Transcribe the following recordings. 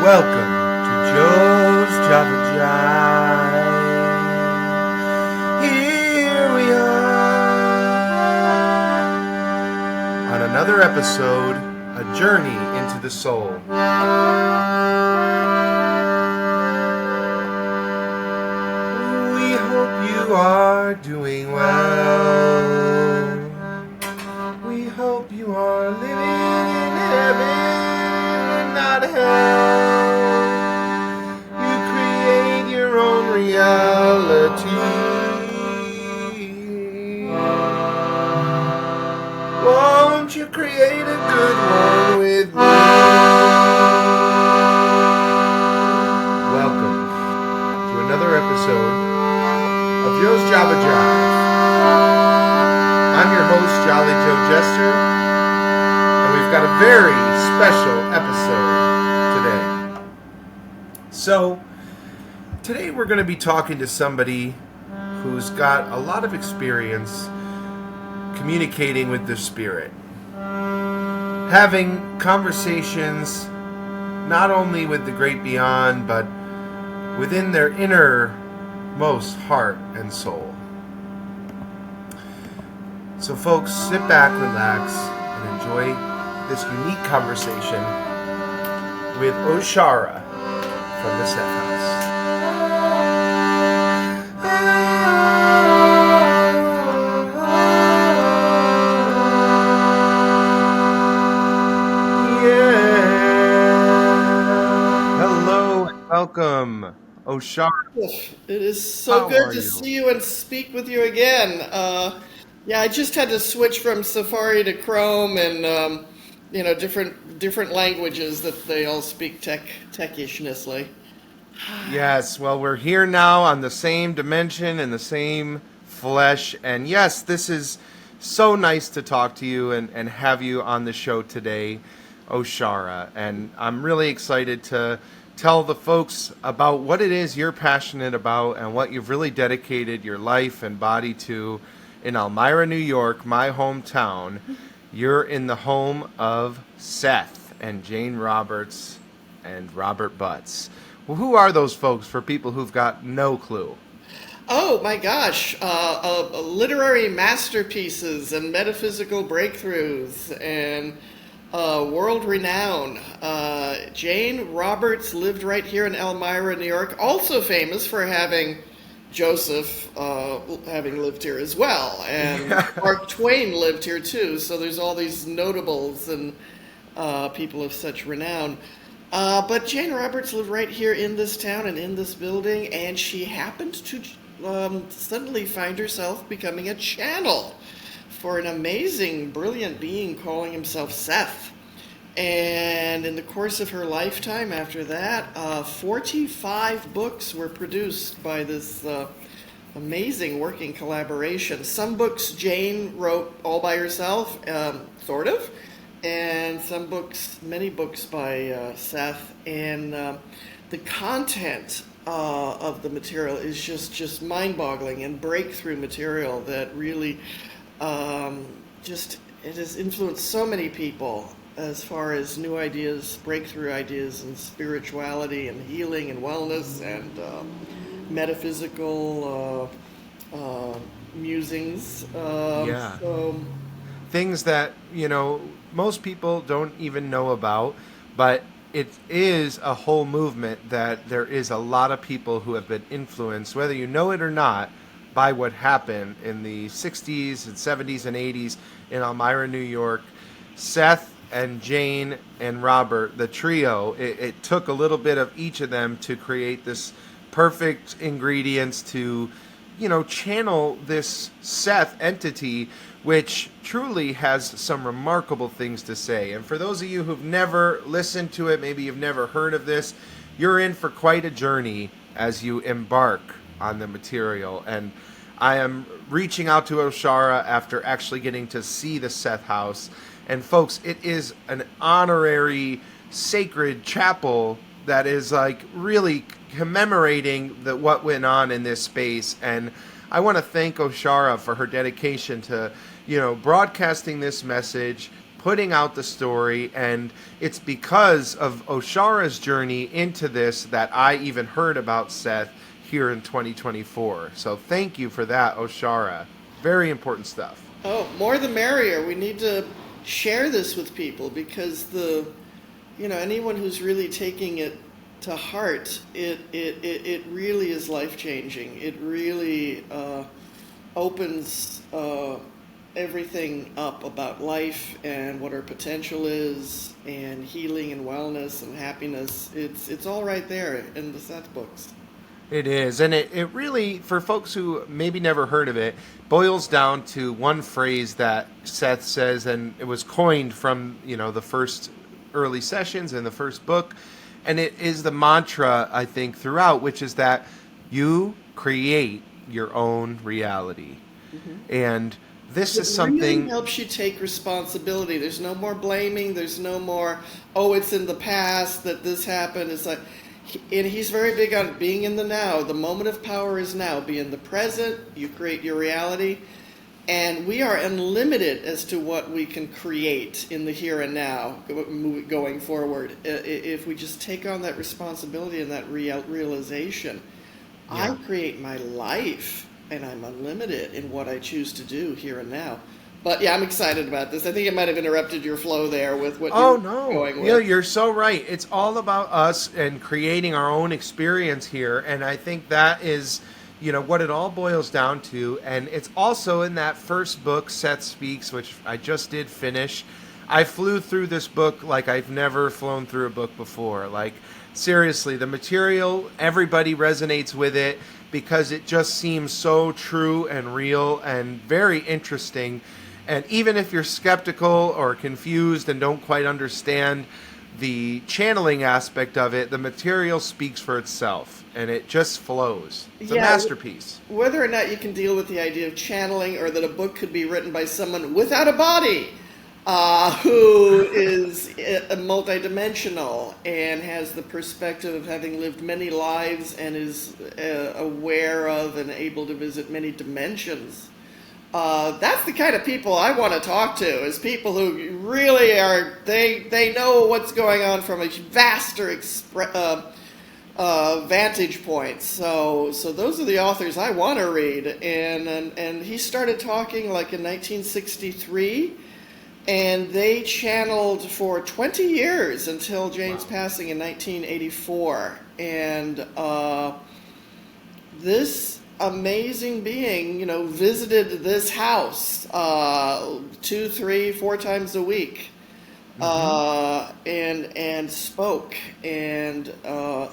Welcome to Joe's Java Jive. Here we are on another episode, A Journey into the Soul. We hope you are doing well. We hope you are living in heaven and not hell. You create your own reality. Won't you create a good one with me? Welcome to another episode of Joe's Java Jive. I'm your host, Jolly Joe Jester, and we've got a very special episode today. So, today we're going to be talking to somebody who's got a lot of experience communicating with the spirit, having conversations not only with the great beyond, but within their innermost heart and soul. So folks, sit back, relax, and enjoy this unique conversation with Oshara from the SETH House. Hello and welcome, Oshara. It is so How good are to you? see you and speak with you again. Yeah, I just had to switch from Safari to Chrome, and different languages that they all speak techishnessly. Yes, well, we're here now on the same dimension and the same flesh. And yes, this is so nice to talk to you and have you on the show today, Oshara. And I'm really excited to tell the folks about what it is you're passionate about and what you've really dedicated your life and body to in Elmira, New York, my hometown. You're in the home of Seth and Jane Roberts and Robert Butts. Well, who are those folks for people who've got no clue? Oh my gosh, literary masterpieces and metaphysical breakthroughs and world renown. Jane Roberts lived right here in Elmira, New York, also famous for having Joseph having lived here as well. And Mark Twain lived here too, so there's all these notables and people of such renown. But Jane Roberts lived right here in this town and in this building, and she happened to suddenly find herself becoming a channel for an amazing, brilliant being calling himself Seth. And in the course of her lifetime after that, 45 books were produced by this amazing working collaboration. Some books Jane wrote all by herself, sort of, and some books, many books by Seth. And the content of the material is just mind-boggling and breakthrough material that really it has influenced so many people as far as new ideas, breakthrough ideas in spirituality and healing and wellness and metaphysical musings. Yeah. So, Things that, most people don't even know about, but it is a whole movement that there is a lot of people who have been influenced, whether you know it or not, by what happened in the 60s and 70s and 80s in Elmira, New York. Seth and Jane and Robert, the trio, it took a little bit of each of them to create this perfect ingredients to, channel this Seth entity, which truly has some remarkable things to say. And for those of you who've never listened to it, maybe you've never heard of this, you're in for quite a journey as you embark on the material. And I am reaching out to Oshara after actually getting to see the SETH House. And folks, it is an honorary, sacred chapel that is like really commemorating what went on in this space. And I want to thank Oshara for her dedication to, broadcasting this message, putting out the story, and it's because of Oshara's journey into this that I even heard about Seth here in 2024. So thank you for that, Oshara. Very important stuff. Oh, more the merrier. We need to share this with people because anyone who's really taking it to heart, it really is life changing. It really opens everything up about life and what our potential is, and healing and wellness and happiness. It's all right there in the Seth books. It is. And it really, for folks who maybe never heard of it, boils down to one phrase that Seth says, and it was coined from, the first early sessions in the first book. And it is the mantra, I think, throughout, which is that you create your own reality. And this is It really something. helps you take responsibility. There's no more blaming. There's no more, oh, it's in the past that this happened. It's like, and he's very big on being in the now. The moment of power is now. Be in the present. You create your reality. And we are unlimited as to what we can create in the here and now going forward. If we just take on that responsibility and that realization, Yeah. I create my life and I'm unlimited in what I choose to do here and now. But yeah, I'm excited about this. I think it might have interrupted your flow there with what Oh you're no. going with. Yeah, you're so right. It's all about us and creating our own experience here. And I think that is, what it all boils down to. And it's also in that first book, Seth Speaks, which I just did finish. I flew through this book like I've never flown through a book before. Like, seriously, the material, everybody resonates with it because it just seems so true and real and very interesting. And even if you're skeptical or confused and don't quite understand the channeling aspect of it, the material speaks for itself and it just flows. It's a masterpiece. Whether or not you can deal with the idea of channeling or that a book could be written by someone without a body who is multidimensional and has the perspective of having lived many lives and is aware of and able to visit many dimensions. That's the kind of people I want to talk to, is people who really are, they know what's going on from a vaster vantage point. So those are the authors I want to read. And he started talking like in 1963, and they channeled for 20 years until Jane's passing in 1984. And this amazing being, visited this house 2, 3, 4 times a week, and spoke, and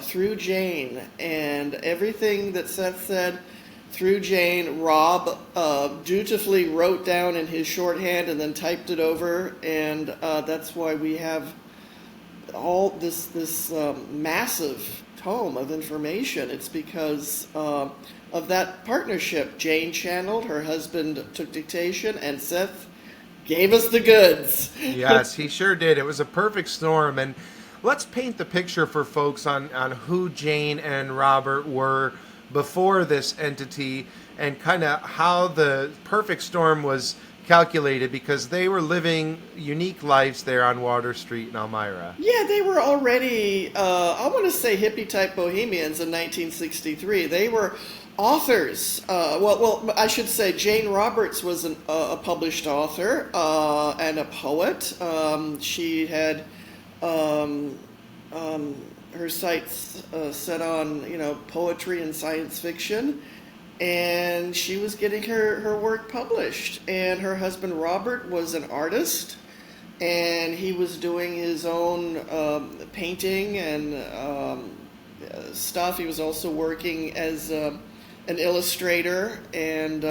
through Jane, and everything that Seth said through Jane, Rob dutifully wrote down in his shorthand and then typed it over, and that's why we have all this massive tome of information. It's because of that partnership. Jane channeled, her husband took dictation, and Seth gave us the goods. Yes, he sure did. It was a perfect storm. And let's paint the picture for folks on who Jane and Robert were before this entity and kind of how the perfect storm was calculated, because they were living unique lives there on Water Street in Elmira. Yeah, they were already, I want to say hippie-type bohemians in 1963. They were authors. Well, I should say Jane Roberts was a published author and a poet. She had her sights set on, poetry and science fiction. And she was getting her work published. And her husband, Robert, was an artist. And he was doing his own painting and stuff. He was also working as an illustrator. And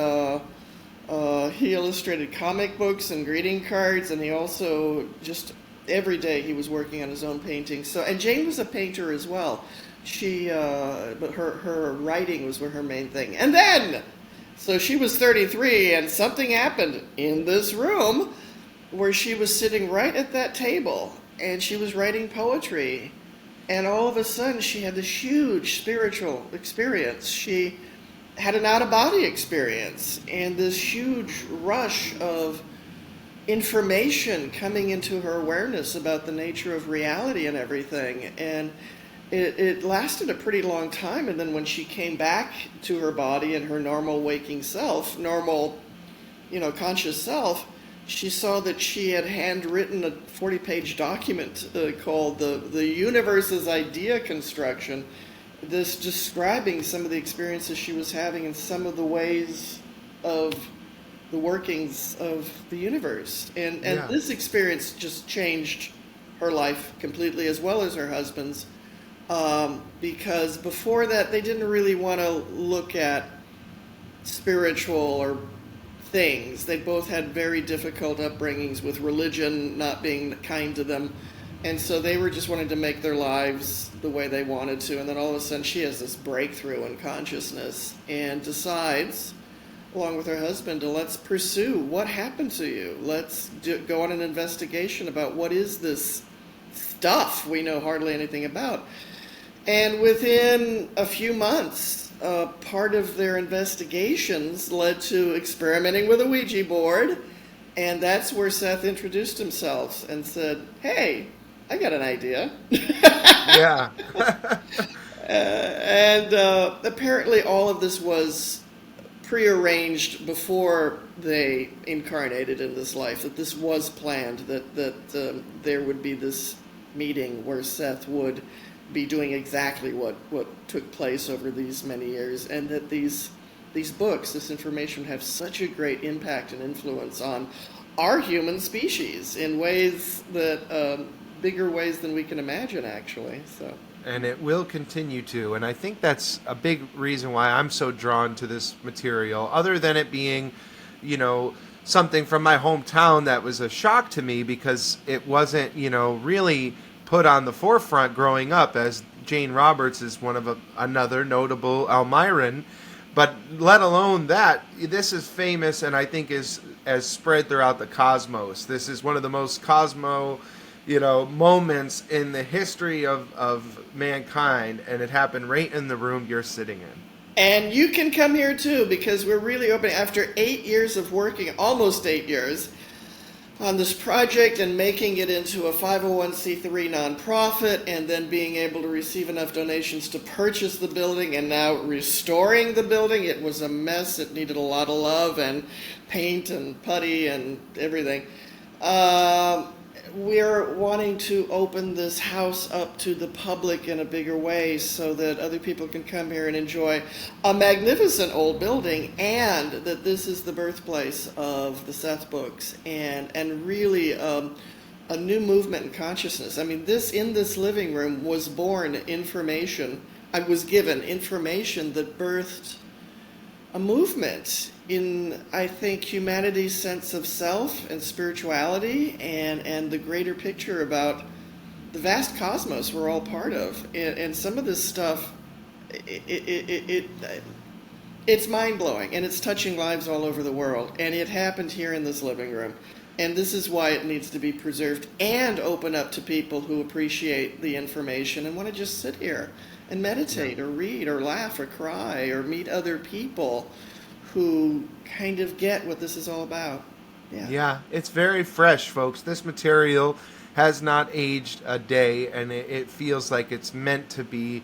he illustrated comic books and greeting cards. And he also just every day he was working on his own paintings. So, and Jane was a painter as well. She, but her writing was her main thing. And then, so she was 33, and something happened in this room where she was sitting right at that table, and she was writing poetry. And all of a sudden, she had this huge spiritual experience. She had an out-of-body experience, and this huge rush of information coming into her awareness about the nature of reality and everything. And it lasted a pretty long time. And then when she came back to her body and her normal waking self, normal, conscious self, she saw that she had handwritten a 40-page document called the Universe's Idea Construction, this describing some of the experiences she was having and some of the ways of the workings of the universe. And Yeah. this experience just changed her life completely, as well as her husband's, because before that they didn't really want to look at spiritual or things. They both had very difficult upbringings with religion not being kind to them. And so they were just wanting to make their lives the way they wanted to. And then all of a sudden she has this breakthrough in consciousness and decides, along with her husband, to let's pursue what happened to you. Let's go on an investigation about what is this stuff we know hardly anything about. And within a few months, part of their investigations led to experimenting with a Ouija board. And that's where Seth introduced himself and said, "Hey, I got an idea." Yeah. And apparently all of this was prearranged before they incarnated in this life, that this was planned, that there would be this meeting where Seth would be doing exactly what took place over these many years, and that these books, this information, have such a great impact and influence on our human species in ways that bigger ways than we can imagine, actually. So. And it will continue to. And I think that's a big reason why I'm so drawn to this material, other than it being, something from my hometown that was a shock to me because it wasn't, really put on the forefront growing up, as Jane Roberts is one of another notable Elmiran. But let alone that, this is famous and I think is as spread throughout the cosmos. This is one of the most moments in the history of mankind, and it happened right in the room you're sitting in. And you can come here too, because we're really open. After 8 years of working, almost 8 years, on this project and making it into a 501c3 nonprofit, and then being able to receive enough donations to purchase the building, and now restoring the building. It was a mess. It needed a lot of love and paint and putty and everything. We're wanting to open this house up to the public in a bigger way so that other people can come here and enjoy a magnificent old building, and that this is the birthplace of the Seth Books and really a new movement in consciousness. I mean, in this living room was born information. I was given information that birthed a movement in, I think, humanity's sense of self and spirituality and the greater picture about the vast cosmos we're all part of. And some of this stuff, it's mind-blowing, and it's touching lives all over the world. And it happened here in this living room. And this is why it needs to be preserved and open up to people who appreciate the information and want to just sit here and meditate or read or laugh or cry or meet other people who kind of get what this is all about. Yeah, it's very fresh, folks. This material has not aged a day, and it feels like it's meant to be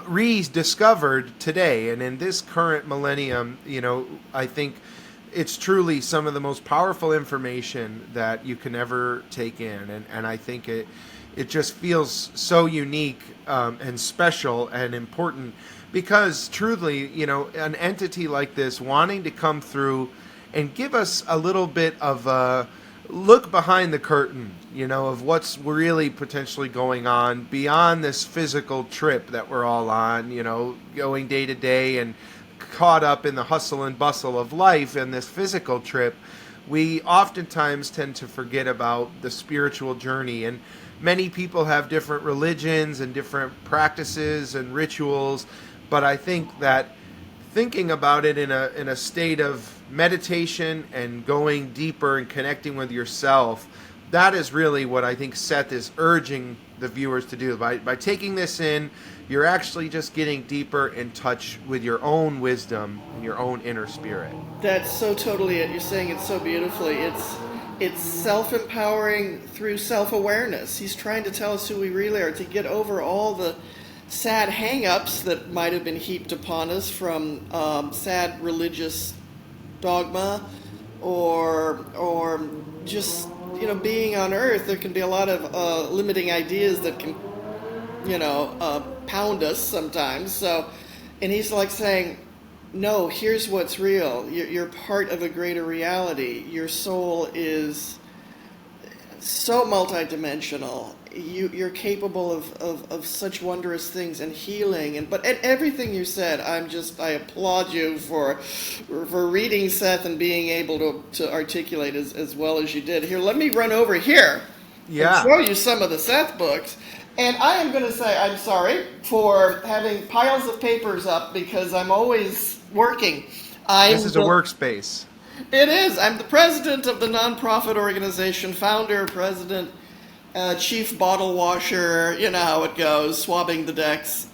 rediscovered today. And in this current millennium, I think it's truly some of the most powerful information that you can ever take in. And I think it just feels so unique and special and important, because truly, an entity like this wanting to come through and give us a little bit of a look behind the curtain, of what's really potentially going on beyond this physical trip that we're all on, going day to day and caught up in the hustle and bustle of life and this physical trip. We oftentimes tend to forget about the spiritual journey, and many people have different religions and different practices and rituals, but I think that thinking about it in a state of meditation and going deeper and connecting with yourself, that is really what I think Seth is urging the viewers to do. By taking this in, you're actually just getting deeper in touch with your own wisdom and your own inner spirit. That's so totally it. You're saying it so beautifully. It's self-empowering through self-awareness. He's trying to tell us who we really are, to get over all the sad hang-ups that might have been heaped upon us from sad religious dogma, or just being on Earth. There can be a lot of limiting ideas that can pound us sometimes. So, and he's like saying, no, here's what's real. You're part of a greater reality. Your soul is so multidimensional. You're capable of such wondrous things and healing, and everything you said, I applaud you for reading Seth and being able to articulate as well as you did. Here, let me run over here and show you some of the Seth books. And I am going to say I'm sorry for having piles of papers up because I'm always working. This is a workspace. It is. I'm the president of the nonprofit organization, founder, president, chief bottle washer. You know how it goes, swabbing the decks,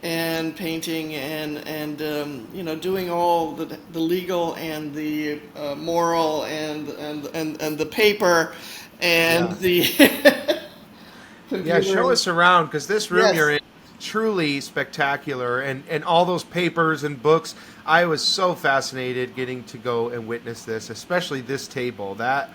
and painting, and doing all the legal and the moral and the paper and the. Yeah, show us around, because this room you're in is truly spectacular, and all those papers and books. I was so fascinated getting to go and witness this, especially this table. That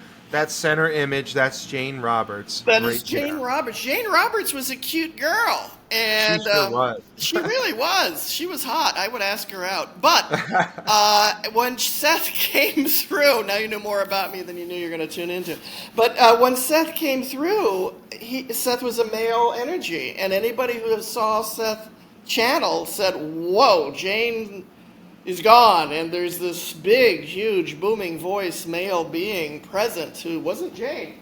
center image, that's Jane Roberts. That is Jane Roberts. Jane Roberts was a cute girl. And she sure was. She really was. She was hot. I would ask her out. But when Seth came through, now you know more about me than you knew you were going to tune into. But when Seth came through, Seth was a male energy. And anybody who saw Seth channel said, whoa, Jane is gone. And there's this big, huge, booming voice male being present who wasn't Jane.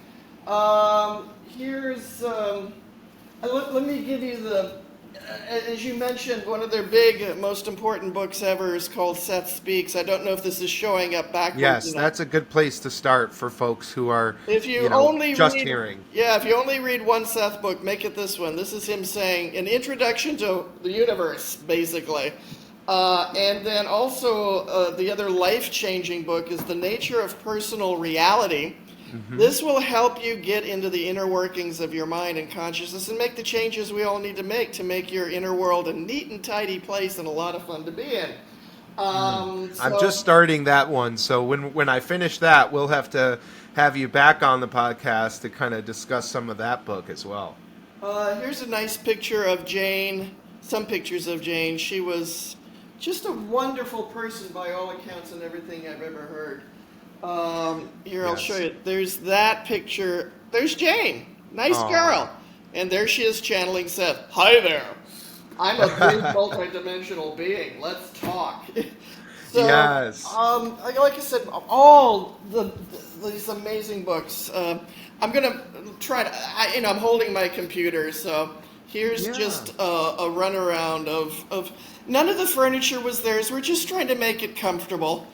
Here's... Let me give you as you mentioned, one of their big, most important books ever is called Seth Speaks. I don't know if this is showing up backwards. Yes, that's a good place to start for folks who are just hearing. Yeah, if you only read one Seth book, make it this one. This is him saying an introduction to the universe, basically. And then also the other life-changing book is The Nature of Personal Reality. Mm-hmm. This will help you get into the inner workings of your mind and consciousness and make the changes we all need to make your inner world a neat and tidy place and a lot of fun to be in. I'm just starting that one, so when I finish that, we'll have to have you back on the podcast to kind of discuss some of that book as well. Here's a nice picture of Jane, some pictures of Jane. She was just a wonderful person by all accounts and everything I've ever heard. Here, I'll show you. There's that picture. There's Jane. Nice girl. And there she is channeling Seth. Hi there. I'm a big multidimensional being. Let's talk. So, yes. Like I said, all these amazing books. I'm going to try to, I'm holding my computer, so here's just a runaround of none of the furniture was theirs. We're just trying to make it comfortable.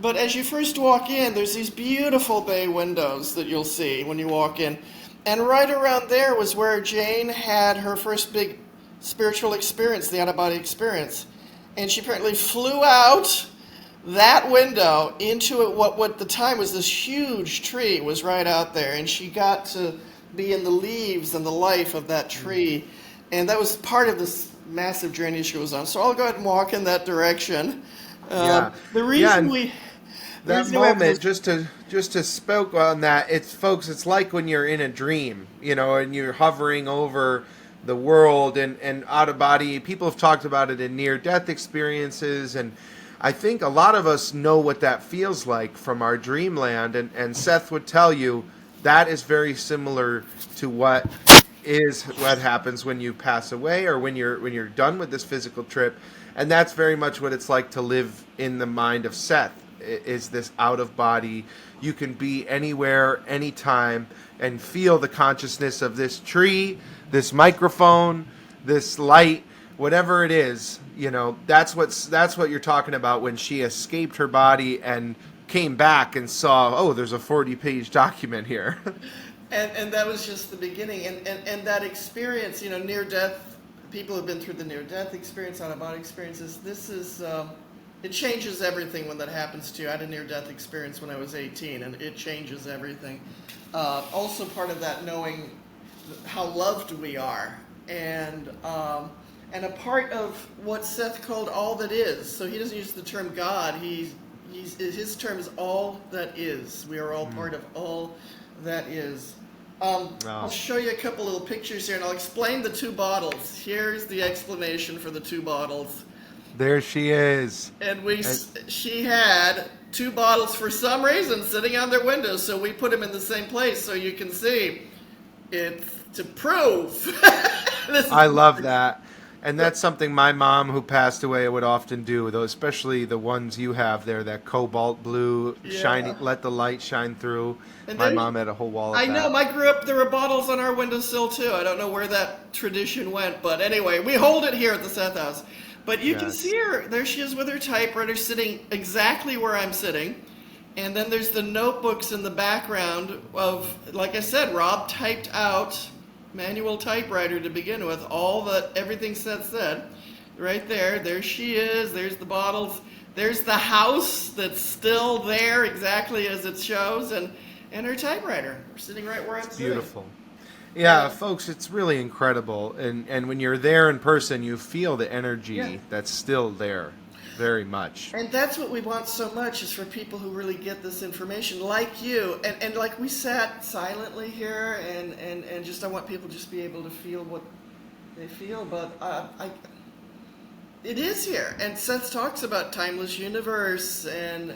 But as you first walk in, there's these beautiful bay windows that you'll see when you walk in. And right around there was where Jane had her first big spiritual experience, the out-of-body experience. And she apparently flew out that window into what at the time was this huge tree was right out there. And she got to be in the leaves and the life of that tree. And that was part of this massive journey she was on. So I'll go ahead and walk in that direction. The reason that moment, just to spoke on that, it's like when you're in a dream, and you're hovering over the world and out of body. People have talked about it in near-death experiences, and I think a lot of us know what that feels like from our dreamland, and Seth would tell you that is very similar to what happens when you pass away or when you're done with this physical trip, and that's very much what it's like to live in the mind of Seth. Is this out of body. You can be anywhere, anytime, and feel the consciousness of this tree, this microphone, this light, whatever it is. That's what you're talking about when she escaped her body and came back and saw, there's a 40-page document here. and that was just the beginning. And that experience, near death, people have been through the near death experience, out of body experiences. This is It changes everything when that happens to you. I had a near-death experience when I was 18, and it changes everything. Also, part of that knowing how loved we are, and a part of what Seth called all that is. So he doesn't use the term God. His term is all that is. We are all part of all that is. I'll show you a couple little pictures here, and I'll explain the two bottles. Here's the explanation for the two bottles. There she is. And she had two bottles for some reason sitting on their windows, so we put them in the same place so you can see. It's to prove. I love that. And that's something my mom, who passed away, would often do, though, especially the ones you have there, that cobalt blue, shining, let the light shine through. And my mom had a whole wall of that. I know, I grew up, there were bottles on our windowsill, too. I don't know where that tradition went, but anyway, we hold it here at the Seth House. But you can see her, there she is with her typewriter sitting exactly where I'm sitting. And then there's the notebooks in the background of, like I said, Rob typed out manual typewriter to begin with, everything Seth said. Right there she is, there's the bottles, there's the house that's still there exactly as it shows, and her typewriter sitting right where I'm sitting. Beautiful. Yeah, folks, it's really incredible. And when you're there in person, you feel the energy that's still there very much. And that's what we want so much, is for people who really get this information, like you. And like we sat silently here, and just I want people to just be able to feel what they feel. But it is here. And Seth talks about timeless universe, and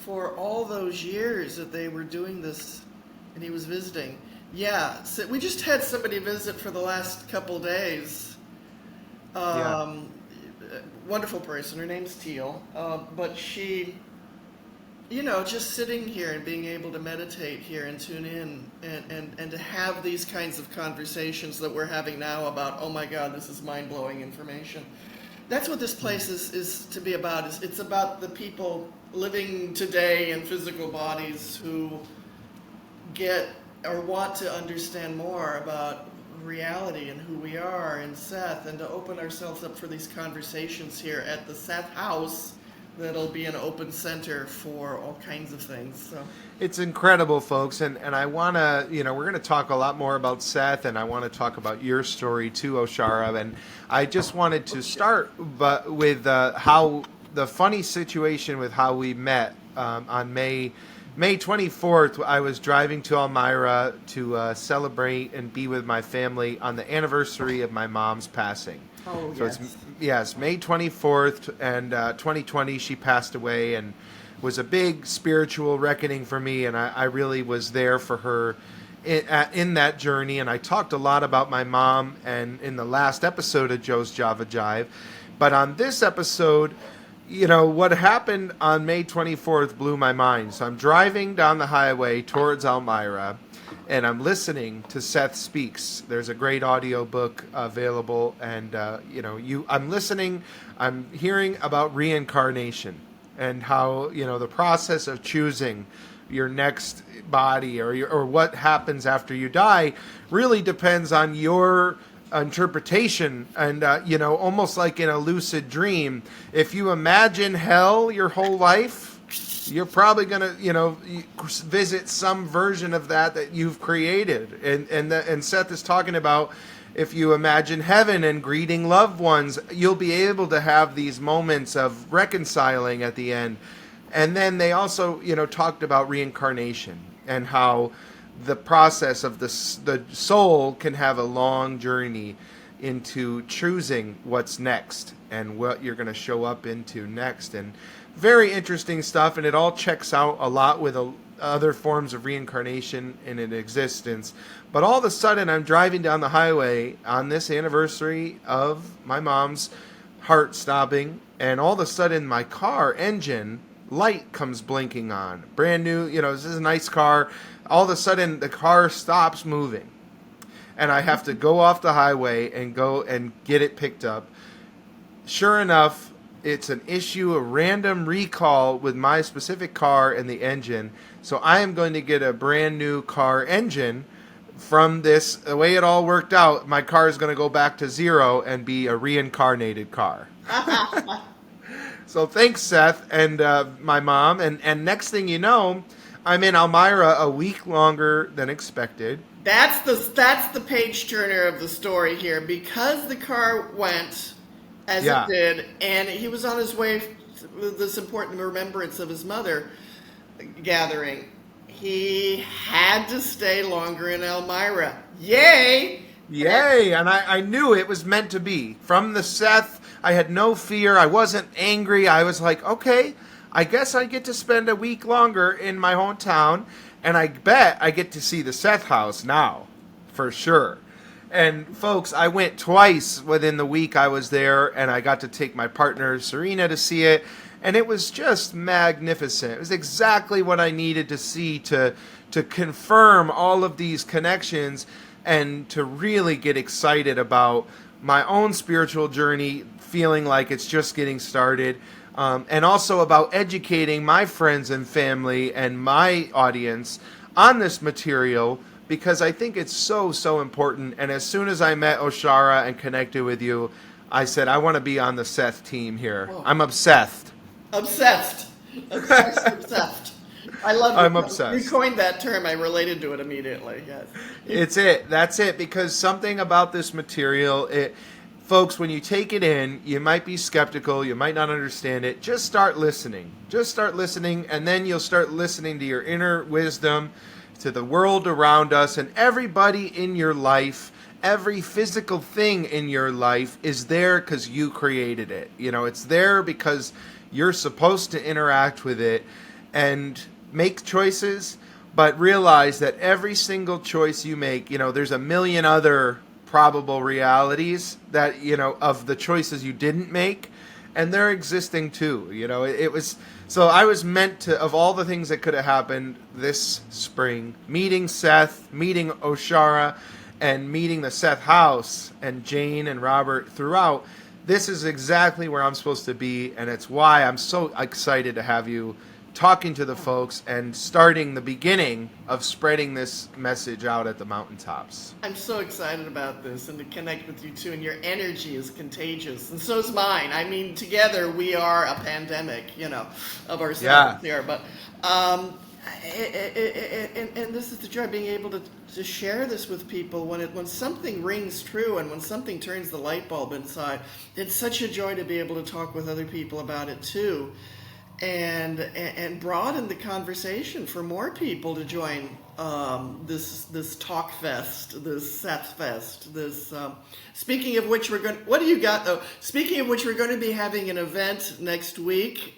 for all those years that they were doing this, and he was visiting. Yeah, so we just had somebody visit for the last couple days. Wonderful person. Her name's Teal. But she, just sitting here and being able to meditate here and tune in and to have these kinds of conversations that we're having now about, oh my God, this is mind-blowing information. That's what this place is to be about. It's about the people living today in physical bodies who get or want to understand more about reality and who we are in Seth, and to open ourselves up for these conversations here at the Seth House that'll be an open center for all kinds of things. So it's incredible, folks, and I want to, we're going to talk a lot more about Seth, and I want to talk about your story too, Oshara, and I just wanted to start with how the funny situation with how we met on May 24th. I was driving to Elmira to celebrate and be with my family on the anniversary of my mom's passing. Oh, so it's May 24th, and 2020 she passed away, and was a big spiritual reckoning for me, and I really was there for her in that journey. And I talked a lot about my mom and in the last episode of Joe's Java Jive, but on this episode, what happened on May 24th blew my mind. So I'm driving down the highway towards Elmira, and I'm listening to Seth Speaks. There's a great audio book available, and I'm listening. I'm hearing about reincarnation and how the process of choosing your next body or what happens after you die really depends on your interpretation, and almost like in a lucid dream. If you imagine hell your whole life, you're probably gonna visit some version of that you've created, and Seth is talking about, if you imagine heaven and greeting loved ones, you'll be able to have these moments of reconciling at the end. And then they also talked about reincarnation and how the process of the soul can have a long journey into choosing what's next and what you're going to show up into next. And very interesting stuff, and it all checks out a lot with other forms of reincarnation in an existence. But all of a sudden, I'm driving down the highway on this anniversary of my mom's heart stopping, and all of a sudden my car engine light comes blinking on. Brand new, this is a nice car. All of a sudden, the car stops moving, and I have to go off the highway and go and get it picked up. Sure enough, it's an issue, a random recall with my specific car and the engine. So I am going to get a brand new car engine from this. The way it all worked out, my car is going to go back to zero and be a reincarnated car. So thanks, Seth, and my mom. And next thing you know, I'm in Elmira a week longer than expected. That's the page turner of the story here, because the car went as it Yeah. did, and he was on his way with this important remembrance of his mother gathering. He had to stay longer in Elmira. Yay! Yay! And I knew it was meant to be. From the Seth, I had no fear. I wasn't angry. I was like, okay, I guess I get to spend a week longer in my hometown, and I bet I get to see the Seth house now, for sure. And folks, I went twice within the week I was there, and I got to take my partner Serena to see it, and it was just magnificent. It was exactly what I needed to see to confirm all of these connections and to really get excited about my own spiritual journey, feeling like it's just getting started, and also about educating my friends and family and my audience on this material because I think it's so, so important. And as soon as I met Oshara and connected with you, I said, I want to be on the Seth team here. Oh. I'm obsessed. Obsessed. Obsessed. I love it. I'm obsessed. You coined that term. I related to it immediately. Yes. It's it. That's it. Because something about this material, folks, when you take it in, you might be skeptical. You might not understand it. Just start listening. Just start listening, and then you'll start listening to your inner wisdom, to the world around us, and everybody in your life. Every physical thing in your life is there because you created it. You know, it's there because you're supposed to interact with it and make choices, but realize that every single choice you make, you know, there's a million other probable realities that, you know, of the choices you didn't make, and they're existing too. You know, it was, so I was meant to, of all the things that could have happened this spring, meeting Seth, meeting Oshara, and meeting the Seth house and Jane and Robert throughout, this is exactly where I'm supposed to be, and it's why I'm so excited to have you talking to the folks and starting the beginning of spreading this message out at the mountaintops. I'm so excited about this and to connect with you too, and your energy is contagious, and so is mine. I mean, together we are a pandemic, you know, of ourselves here. But and this is the joy, being able to share this with people when something rings true and when something turns the light bulb inside. It's such a joy to be able to talk with other people about it too. And broaden the conversation for more people to join this talk fest, this Seth fest. This speaking of which, what do you got though? Speaking of which, we're going to be having an event next week,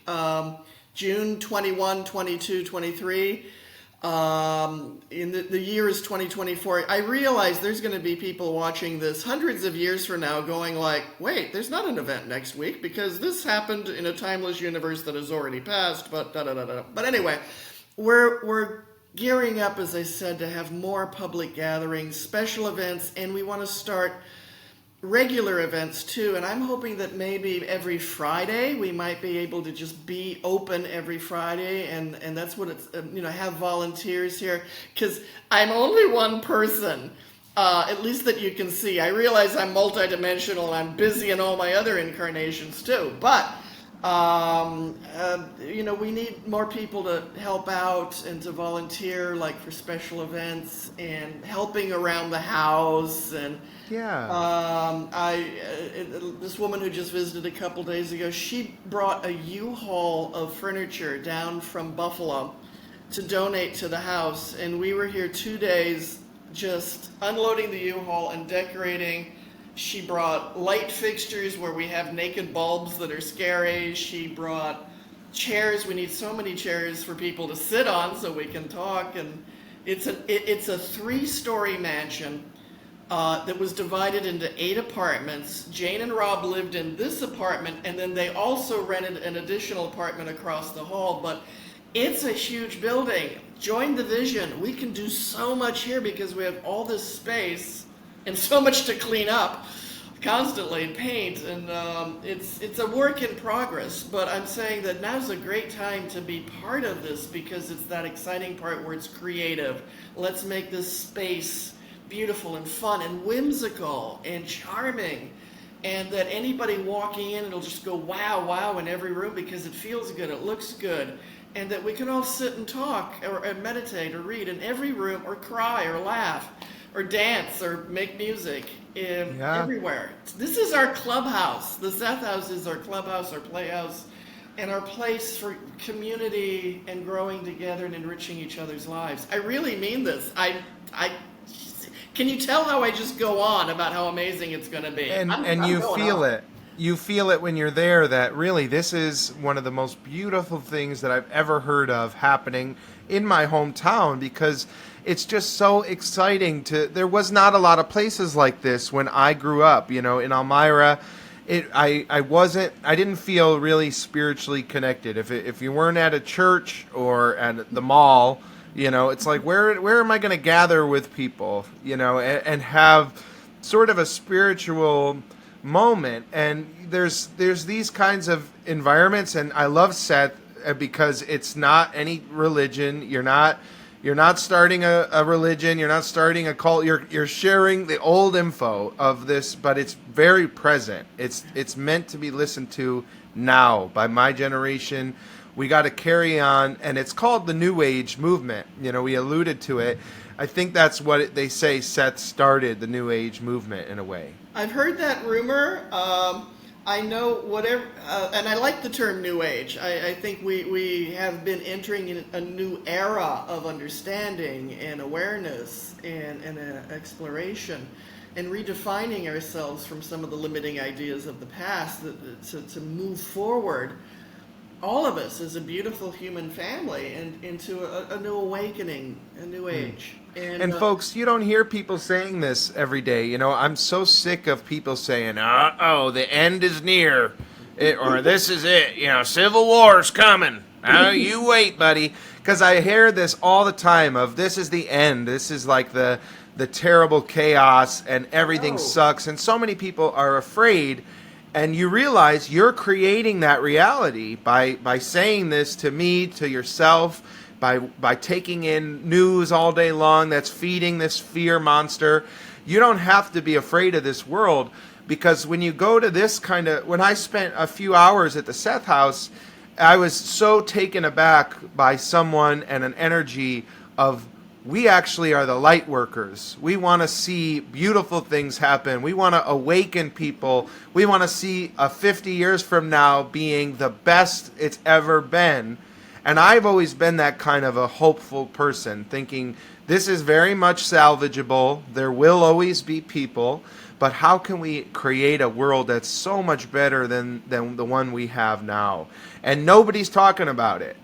June 21, 22, 23. In the year is 2024. I realize there's going to be people watching this hundreds of years from now going like, wait, there's not an event next week because this happened in a timeless universe that has already passed, but da-da-da-da. But anyway, we're gearing up, as I said, to have more public gatherings, special events, and we want to start regular events too, and I'm hoping that maybe every Friday we might be able to just be open every Friday, and that's what it's, you know, have volunteers here, because I'm only one person, at least that you can see. I realize I'm multidimensional and I'm busy in all my other incarnations too, but you know, we need more people to help out and to volunteer, like for special events and helping around the house. And this woman who just visited a couple days ago, she brought a U-Haul of furniture down from Buffalo to donate to the house, and we were here 2 days just unloading the U-Haul and decorating. She brought light fixtures where we have naked bulbs that are scary. She brought chairs. We need so many chairs for people to sit on so we can talk. And it's a 3-story mansion that was divided into 8 apartments. Jane and Rob lived in this apartment, and then they also rented an additional apartment across the hall. But it's a huge building. Join the vision. We can do so much here because we have all this space and so much to clean up constantly and paint, and it's a work in progress, but I'm saying that now's a great time to be part of this because it's that exciting part where it's creative. Let's make this space beautiful and fun and whimsical and charming and that anybody walking in, it'll just go wow, wow in every room because it feels good, it looks good, and that we can all sit and talk or meditate or read in every room, or cry or laugh or dance or make music Yeah. everywhere. This is our clubhouse. The Seth House is our clubhouse, our playhouse, and our place for community and growing together and enriching each other's lives. I really mean this. I can you tell how I just go on about how amazing it's going to be? And I'm you going feel on. it. You feel it when you're there that really this is one of the most beautiful things that I've ever heard of happening in my hometown, because it's just so exciting to there was not a lot of places like this when I grew up, in Elmira. I didn't feel really spiritually connected. If you weren't at a church or at the mall, it's like where am I going to gather with people, and have sort of a spiritual moment. And there's these kinds of environments, and I love Seth because it's not any religion. You're not starting a religion. You're not starting a cult. You're sharing the old info of this, but it's very present. It's meant to be listened to now by my generation. We got to carry on, and it's called the New Age movement. We alluded to it. I think that's what they say. Seth started the New Age movement in a way. I've heard that rumor. I know whatever, and I like the term New Age. I think we have been entering in a new era of understanding and awareness and exploration, and redefining ourselves from some of the limiting ideas of the past to move forward. All of us as a beautiful human family and into a new awakening, a new age. And folks, you don't hear people saying this every day. I'm so sick of people saying, "Uh-oh, the end is near," or "This is it." Civil war's coming. You wait, buddy, because I hear this all the time. Of this is the end. This is like the terrible chaos, and everything Oh. sucks. And so many people are afraid. And you realize you're creating that reality by saying this to me, to yourself, by taking in news all day long that's feeding this fear monster. You don't have to be afraid of this world, because when you go to this when I spent a few hours at the Seth House, I was so taken aback by someone and an energy of, we actually are the light workers. We want to see beautiful things happen. We want to awaken people. We want to see 50 years from now being the best it's ever been. And I've always been that kind of a hopeful person, thinking this is very much salvageable. There will always be people. But how can we create a world that's so much better than the one we have now? And nobody's talking about it.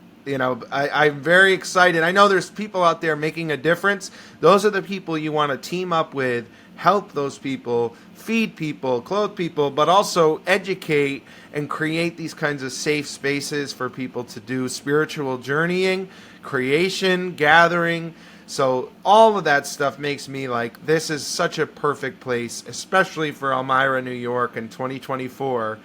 I'm very excited. I know there's people out there making a difference. Those are the people you want to team up with, help those people, feed people, clothe people, but also educate and create these kinds of safe spaces for people to do spiritual journeying, creation, gathering. So all of that stuff makes me like, this is such a perfect place, especially for Elmira, New York in 2024.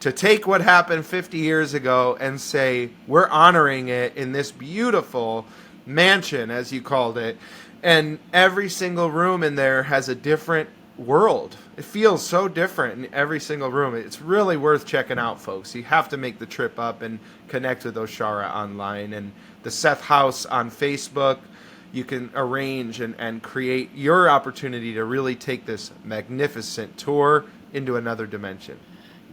To take what happened 50 years ago and say, we're honoring it in this beautiful mansion, as you called it. And every single room in there has a different world. It feels so different in every single room. It's really worth checking out, folks. You have to make the trip up and connect with Oshara online. And the Seth House on Facebook, you can arrange and create your opportunity to really take this magnificent tour into another dimension.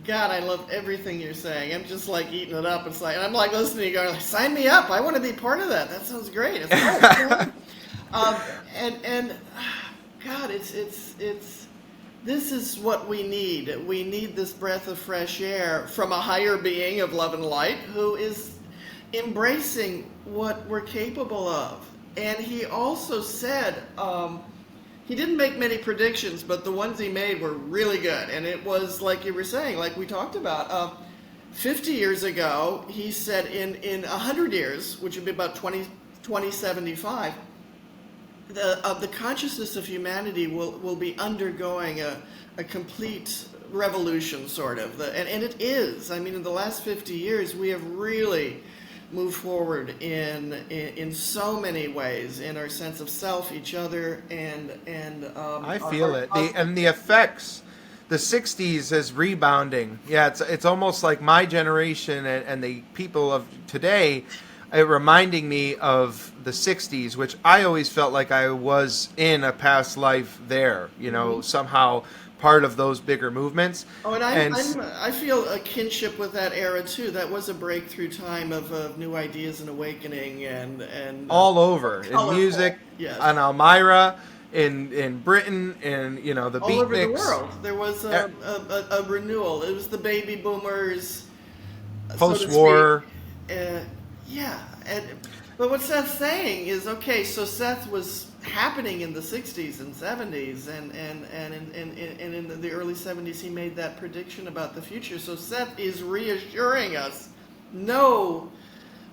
God, I love everything you're saying. I'm just like eating it up. It's like I'm like listening to you going, like, sign me up. I want to be part of that. That sounds great. It's great. And God, it's this is what we need. We need this breath of fresh air from a higher being of love and light who is embracing what we're capable of. And he also said, he didn't make many predictions, but the ones he made were really good. And it was like you were saying, like we talked about, 50 years ago, he said in 100 years, which would be about 2075, the consciousness of humanity will be undergoing a complete revolution, sort of. And it is. I mean, in the last 50 years, we have really move forward in so many ways in our sense of self, each other, and I feel it. The effects the 60s is rebounding. Yeah, it's almost like my generation and the people of today, reminding me of the 60s, which I always felt like I was in a past life there, somehow part of those bigger movements. Oh, and And I feel a kinship with that era too. That was a breakthrough time of new ideas and awakening and all over in music, colorful. Yes, on Elmira, in Britain, and the all over the beatniks, world. There was a renewal. It was the baby boomers, so to post-war. speak. Yeah, but what Seth's saying is okay. So Seth was happening in the '60s and '70s, and in the early '70s, he made that prediction about the future. So Seth is reassuring us, no.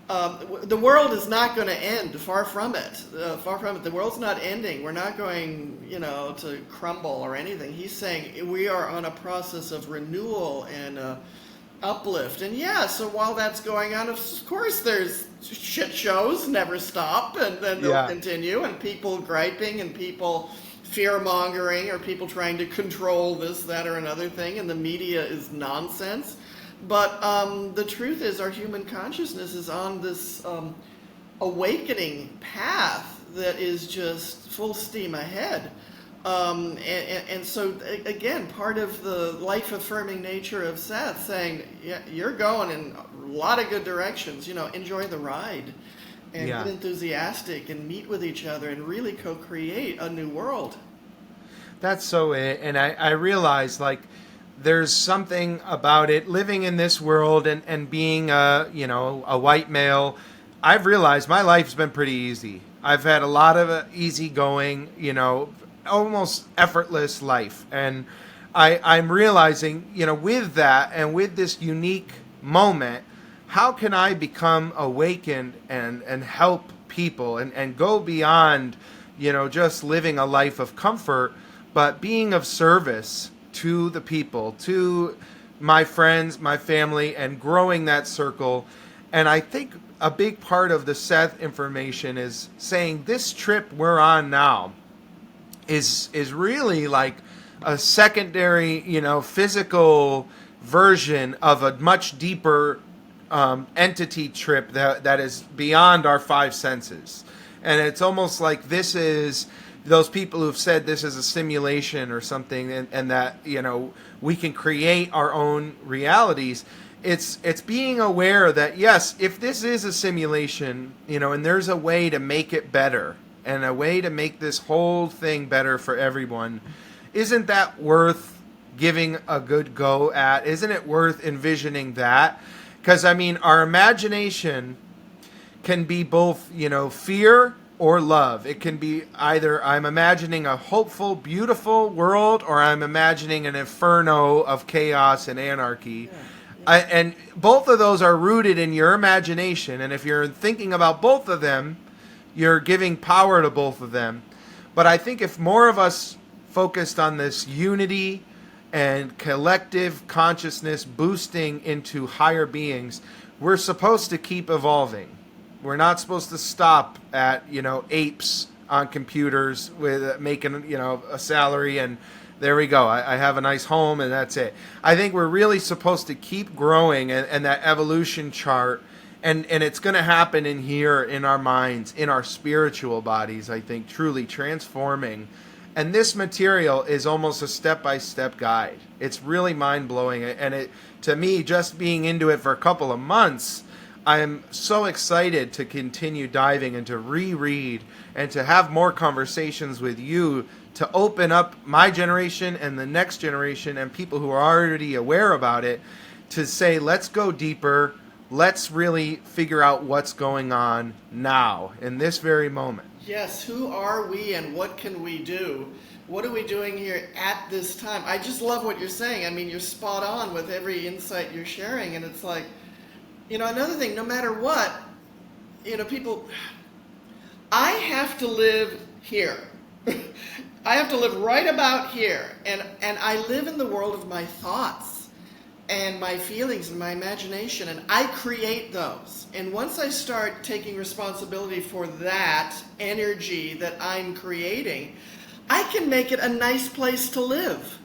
The world is not going to end. Far from it. Far from it. The world's not ending. We're not going, to crumble or anything. He's saying we are on a process of renewal and uplift. And yeah, so while that's going on, of course, there's shit shows never stop, and then they'll continue, and people griping, and people fear-mongering, or people trying to control this, that, or another thing, and the media is nonsense. But the truth is, our human consciousness is on this awakening path that is just full steam ahead. And so, again, part of the life-affirming nature of Seth saying, yeah, you're going in a lot of good directions. Enjoy the ride and get enthusiastic and meet with each other and really co-create a new world. That's so it. And I realize, like, there's something about it living in this world and being a white male. I've realized my life's been pretty easy. I've had a lot of easy going, almost effortless life. And I'm realizing, with that and with this unique moment, how can I become awakened and help people and go beyond, just living a life of comfort, but being of service to the people, to my friends, my family, and growing that circle. And I think a big part of the Seth information is saying this trip we're on now is really like a secondary, physical version of a much deeper entity trip that is beyond our five senses. And it's almost like this is those people who've said this is a simulation or something, and that we can create our own realities. It's being aware that yes, if this is a simulation, and there's a way to make it better and a way to make this whole thing better for everyone, isn't that worth giving a good go at? Isn't it worth envisioning that? Because our imagination can be both fear or love. It can be either I'm imagining a hopeful, beautiful world, or I'm imagining an inferno of chaos and anarchy. And both of those are rooted in your imagination. And if you're thinking about both of them, you're giving power to both of them. But I think if more of us focused on this unity and collective consciousness boosting into higher beings, we're supposed to keep evolving. We're not supposed to stop at, apes on computers with making, a salary and there we go. I have a nice home and that's it. I think we're really supposed to keep growing and that evolution chart. And it's going to happen in here, in our minds, in our spiritual bodies, I think, truly transforming. And this material is almost a step-by-step guide. It's really mind-blowing. And to me, just being into it for a couple of months, I'm so excited to continue diving and to reread and to have more conversations with you to open up my generation and the next generation and people who are already aware about it to say, let's go deeper. Let's really figure out what's going on now in this very moment. Yes, who are we and what can we do? What are we doing here at this time? I just love what you're saying. You're spot on with every insight you're sharing. And it's like, another thing, no matter what, people, I have to live here. I have to live right about here. And I live in the world of my thoughts and my feelings and my imagination, and I create those. And once I start taking responsibility for that energy that I'm creating, I can make it a nice place to live.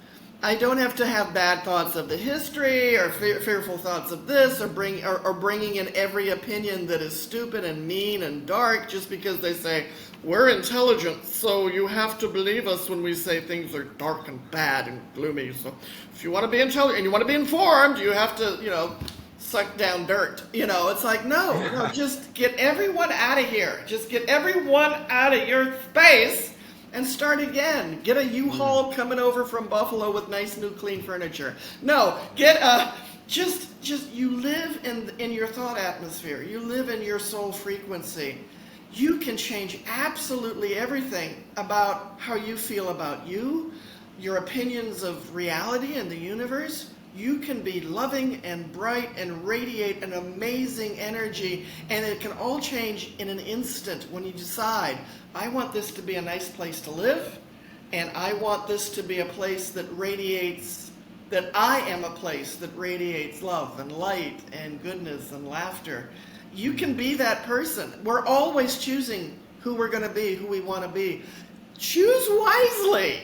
I don't have to have bad thoughts of the history or fearful thoughts of this or bringing in every opinion that is stupid and mean and dark just because they say, we're intelligent, so you have to believe us when we say things are dark and bad and gloomy. So if you want to be intelligent and you want to be informed, you have to, suck down dirt. It's like, no, just get everyone out of here. Just get everyone out of your space and start again. Get a U-Haul coming over from Buffalo with nice new clean furniture. No, get just you live in your thought atmosphere. You live in your soul frequency. You can change absolutely everything about how you feel about you, your opinions of reality and the universe. You can be loving and bright and radiate an amazing energy, and it can all change in an instant when you decide, I want this to be a nice place to live, and I want this to be a place that radiates, that I am a place that radiates love and light and goodness and laughter. You can be that person. We're always choosing who we're going to be, who we want to be. Choose wisely,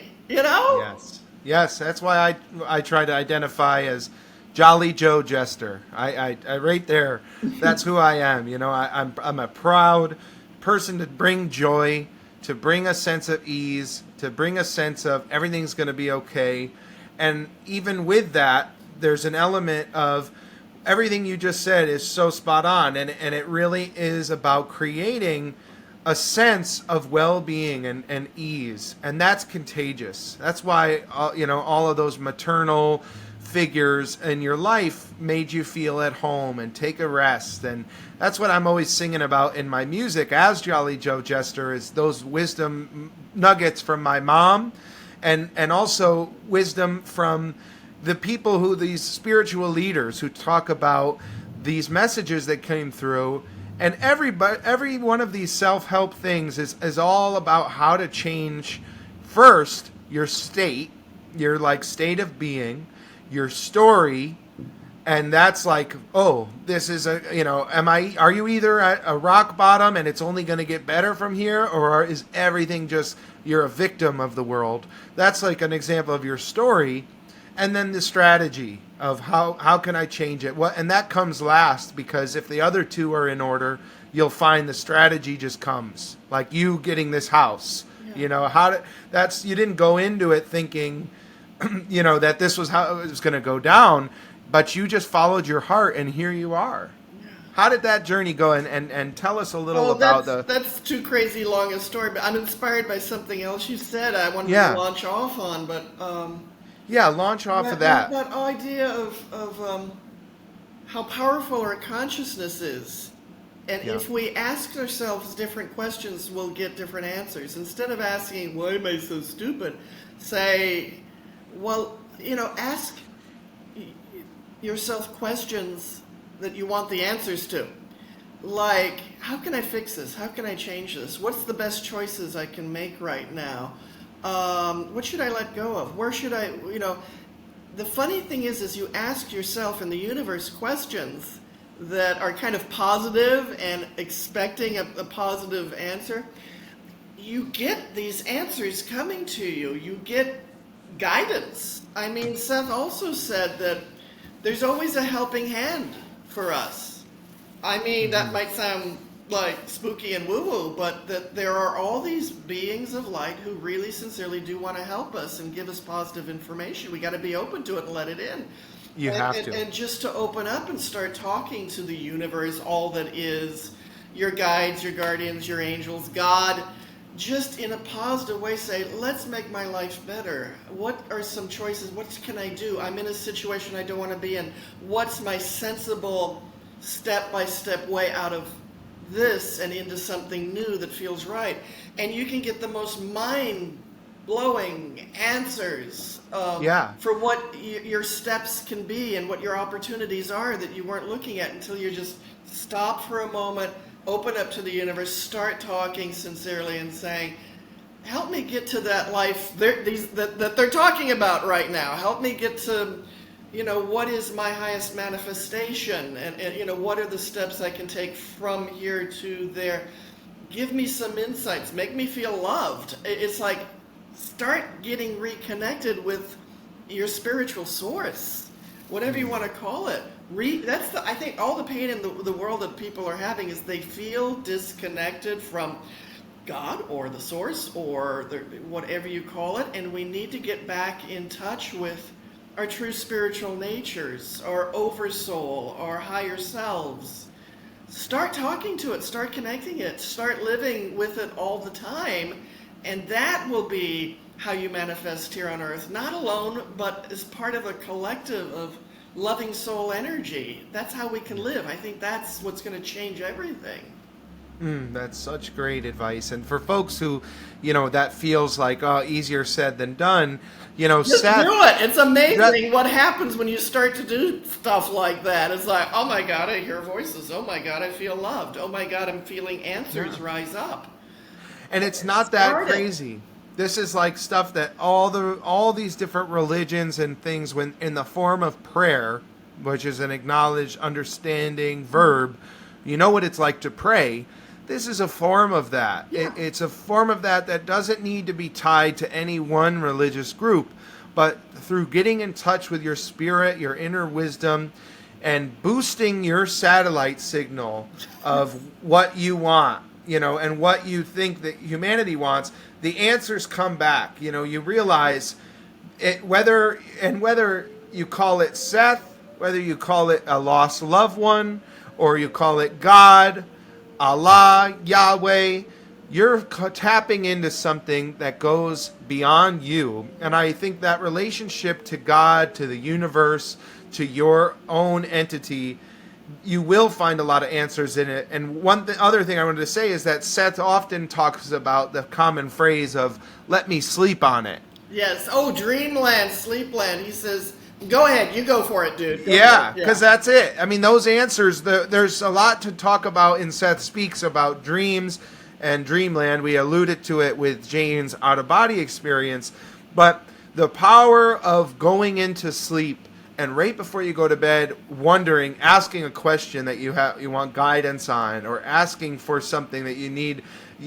Yes, that's why I try to identify as Jolly Joe Jester. I right there. That's who I am. I'm a proud person to bring joy, to bring a sense of ease, to bring a sense of everything's going to be okay. And even with that, there's an element of everything you just said is so spot on, and it really is about creating a sense of well-being and ease, and that's contagious. That's why all of those maternal figures in your life made you feel at home and take a rest, and that's what I'm always singing about in my music as Jolly Joe Jester, is those wisdom nuggets from my mom, and also wisdom from the people who, these spiritual leaders who talk about these messages that came through. And every one of these self-help things is all about how to change, first, your state, your state of being, your story, and that's like, oh, this is are you either at a rock bottom and it's only going to get better from here, or is everything just, you're a victim of the world? That's like an example of your story. And then the strategy of how can I change it? And that comes last, because if the other two are in order, you'll find the strategy just comes. Like you getting this house. Yeah. You didn't go into it thinking, that this was how it was going to go down, but you just followed your heart, and here you are. Yeah. How did that journey go? And tell us a little about that's too crazy long a story, but I'm inspired by something else you said I wanted to launch off on, but launch off of that. That idea of how powerful our consciousness is. And if we ask ourselves different questions, we'll get different answers. Instead of asking, why am I so stupid? Say, well, ask yourself questions that you want the answers to. Like, how can I fix this? How can I change this? What's the best choices I can make right now? What should I let go of? Where should I, the funny thing is you ask yourself in the universe questions that are kind of positive and expecting a positive answer. You get these answers coming to you. You get guidance. I mean, Seth also said that there's always a helping hand for us. I mean, that might sound like spooky and woo-woo, but that there are all these beings of light who really sincerely do want to help us and give us positive information. We got to be open to it and let it in. You have to. And just to open up and start talking to the universe, all that is, your guides, your guardians, your angels, God, just in a positive way say, let's make my life better. What are some choices? What can I do? I'm in a situation I don't want to be in. What's my sensible step-by-step way out of this and into something new that feels right? And you can get the most mind-blowing answers for what your steps can be and what your opportunities are that you weren't looking at until you just stop for a moment, open up to the universe, start talking sincerely and saying, help me get to that life that they're talking about right now. Help me get to, what is my highest manifestation? And what are the steps I can take from here to there? Give me some insights. Make me feel loved. It's like, start getting reconnected with, your spiritual source, whatever you want to call it. I think all the pain in the world that people are having is they feel disconnected from God or the source or whatever you call it, and we need to get back in touch with our true spiritual natures, our oversoul, our higher selves. Start talking to it, start connecting it, start living with it all the time, and that will be how you manifest here on earth, not alone, but as part of a collective of loving soul energy. That's how we can live. I think that's what's going to change everything. That's such great advice. And for folks who, that feels like, easier said than done, Just Seth, do it. It's amazing what happens when you start to do stuff like that. It's like, oh my God, I hear voices. Oh my God, I feel loved. Oh my God, I'm feeling answers rise up. And it's not that crazy. This is like stuff that all these different religions and things, when in the form of prayer, which is an acknowledged, understanding verb, you know what it's like to pray. This is a form of that. Yeah. It's a form of that doesn't need to be tied to any one religious group, but through getting in touch with your spirit, your inner wisdom, and boosting your satellite signal of what you want, and what you think that humanity wants, the answers come back. You realize it, whether you call it Seth, whether you call it a lost loved one, or you call it God, Allah, Yahweh, you're tapping into something that goes beyond you. And I think that relationship to God, to the universe, to your own entity, you will find a lot of answers in it. And other thing I wanted to say is that Seth often talks about the common phrase of, let me sleep on it. Yes. Oh, dreamland, sleepland. He says, go ahead. You go for it, dude. Yeah, because that's it. I mean, those answers, there's a lot to talk about in Seth Speaks about dreams and dreamland. We alluded to it with Jane's out-of-body experience. But the power of going into sleep and right before you go to bed, asking a question that you want guidance on, or asking for something that you need.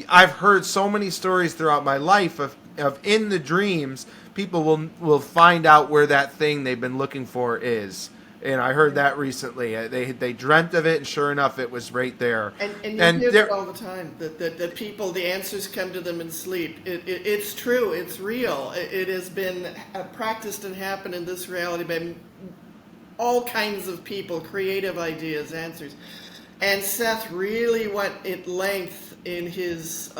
I've heard so many stories throughout my life of in the dreams, people will find out where that thing they've been looking for is. And I heard that recently. They dreamt of it, and sure enough, it was right there. And you hear it all the time, that people, the answers come to them in sleep. It's true. It's real. It has been practiced and happened in this reality by all kinds of people, creative ideas, answers. And Seth really went at length in his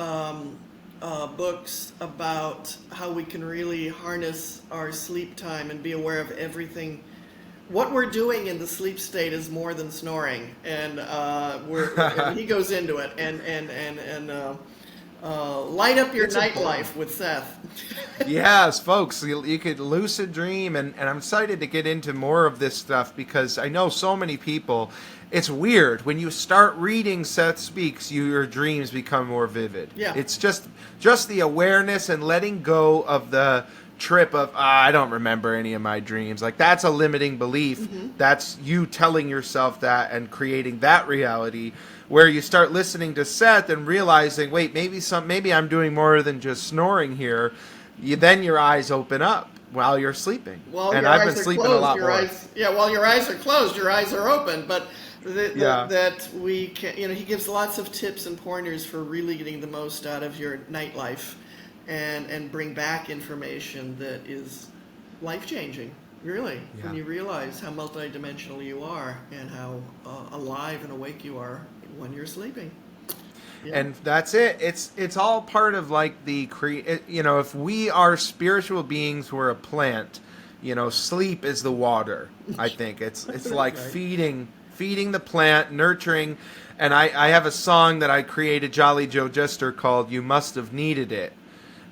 books about how we can really harness our sleep time and be aware of everything. What we're doing in the sleep state is more than snoring, and he goes into it and light up your nightlife with Seth. Yes, folks, you could lucid dream, and I'm excited to get into more of this stuff because I know so many people. It's weird when you start reading Seth Speaks, your dreams become more vivid. Yeah, it's just the awareness and letting go of the trip of I don't remember any of my dreams. Like, that's a limiting belief. Mm-hmm. That's you telling yourself that and creating that reality, where you start listening to Seth and realizing, wait, maybe I'm doing more than just snoring here. Then your eyes open up while you're sleeping. Well, and I've been sleeping a lot more. While your eyes are closed, your eyes are open. But that we can, he gives lots of tips and pointers for really getting the most out of your nightlife. And bring back information that is life-changing, really, when you realize how multidimensional you are and how alive and awake you are when you're sleeping. Yeah. And that's it. It's all part of like if we are spiritual beings, we're a plant. Sleep is the water. I think it's like right. feeding the plant, nurturing. And I have a song that I created, Jolly Joe Jester, called "You Must Have Needed It."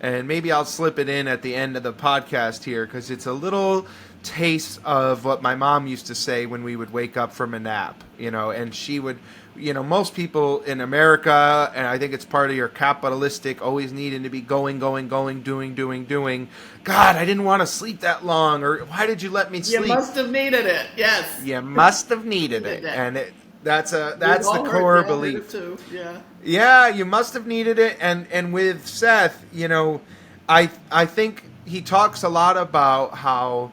And maybe I'll slip it in at the end of the podcast here because it's a little taste of what my mom used to say when we would wake up from a nap, and she would, most people in America, and I think it's part of your capitalistic, always needing to be going, doing. God, I didn't want to sleep that long, or why did you let me sleep? You must have needed it, yes. You must have needed it, and that's the core belief. Too. Yeah, you must have needed it. And with Seth, I think he talks a lot about how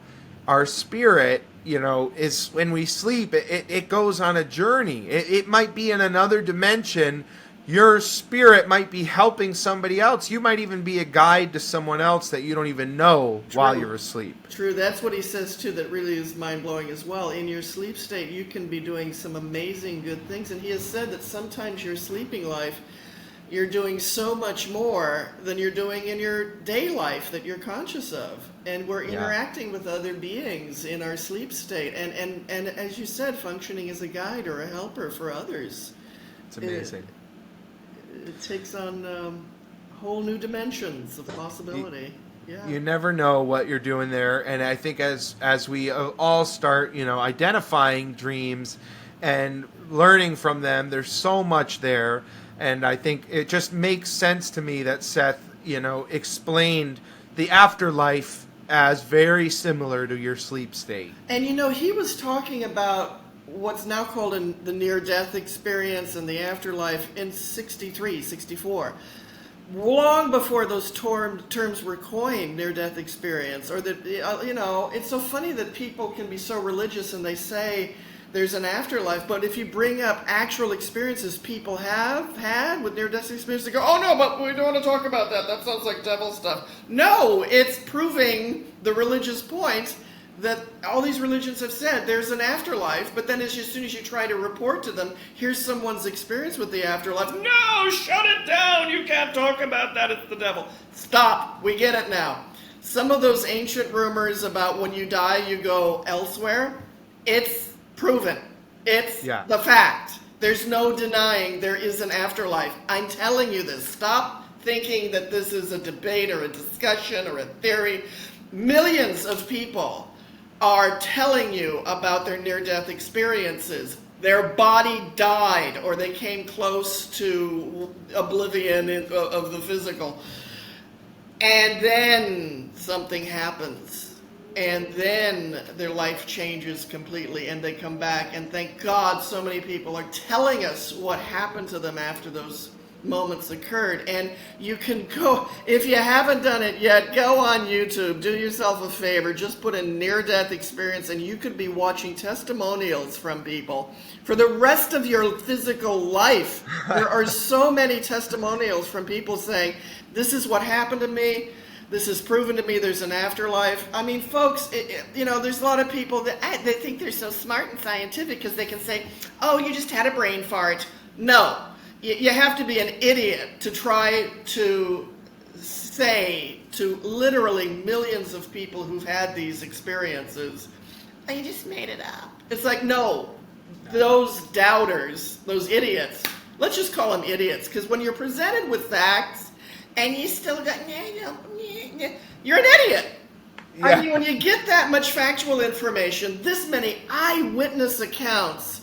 our spirit, is when we sleep, it goes on a journey. It might be in another dimension. Your spirit might be helping somebody else. You might even be a guide to someone else that you don't even know while you're asleep. True. That's what he says, too, that really is mind-blowing as well. In your sleep state, you can be doing some amazing good things. And he has said that sometimes your sleeping life, you're doing so much more than you're doing in your day life that you're conscious of. And we're interacting with other beings in our sleep state. And as you said, functioning as a guide or a helper for others. It's amazing. It takes on whole new dimensions of possibility. You never know what you're doing there. And I think as we all start, identifying dreams and learning from them, there's so much there. And I think it just makes sense to me that Seth, explained the afterlife as very similar to your sleep state. And he was talking about what's now called the near-death experience and the afterlife in 63, 64. Long before those terms were coined, near-death experience, or that, it's so funny that people can be so religious and they say there's an afterlife, but if you bring up actual experiences people have had with near-death experience, they go, oh no, but we don't want to talk about that. That sounds like devil stuff. No, it's proving the religious point that all these religions have said there's an afterlife, but then as soon as you try to report to them, here's someone's experience with the afterlife. No, shut it down. You can't talk about that. It's the devil. Stop. We get it now. Some of those ancient rumors about when you die, you go elsewhere, it's proven. It's the fact. There's no denying there is an afterlife. I'm telling you this. Stop thinking that this is a debate or a discussion or a theory. Millions of people are telling you about their near-death experiences. Their body died or they came close to oblivion of the physical. And then something happens. And then their life changes completely and they come back. And thank God so many people are telling us what happened to them after those moments occurred. And you can go, if you haven't done it yet, go on YouTube, do yourself a favor, just put in near-death experience and you could be watching testimonials from people for the rest of your physical life. There are so many testimonials from people saying, this is what happened to me, this is proven to me there's an afterlife. I mean, folks, there's a lot of people that they think they're so smart and scientific because they can say, oh, you just had a brain fart. No. You have to be an idiot to try to say to literally millions of people who've had these experiences, oh, you just made it up. It's like, no, those doubters, those idiots, let's just call them idiots, because when you're presented with facts and you still got, you're an idiot. Yeah. I mean, when you get that much factual information, this many eyewitness accounts,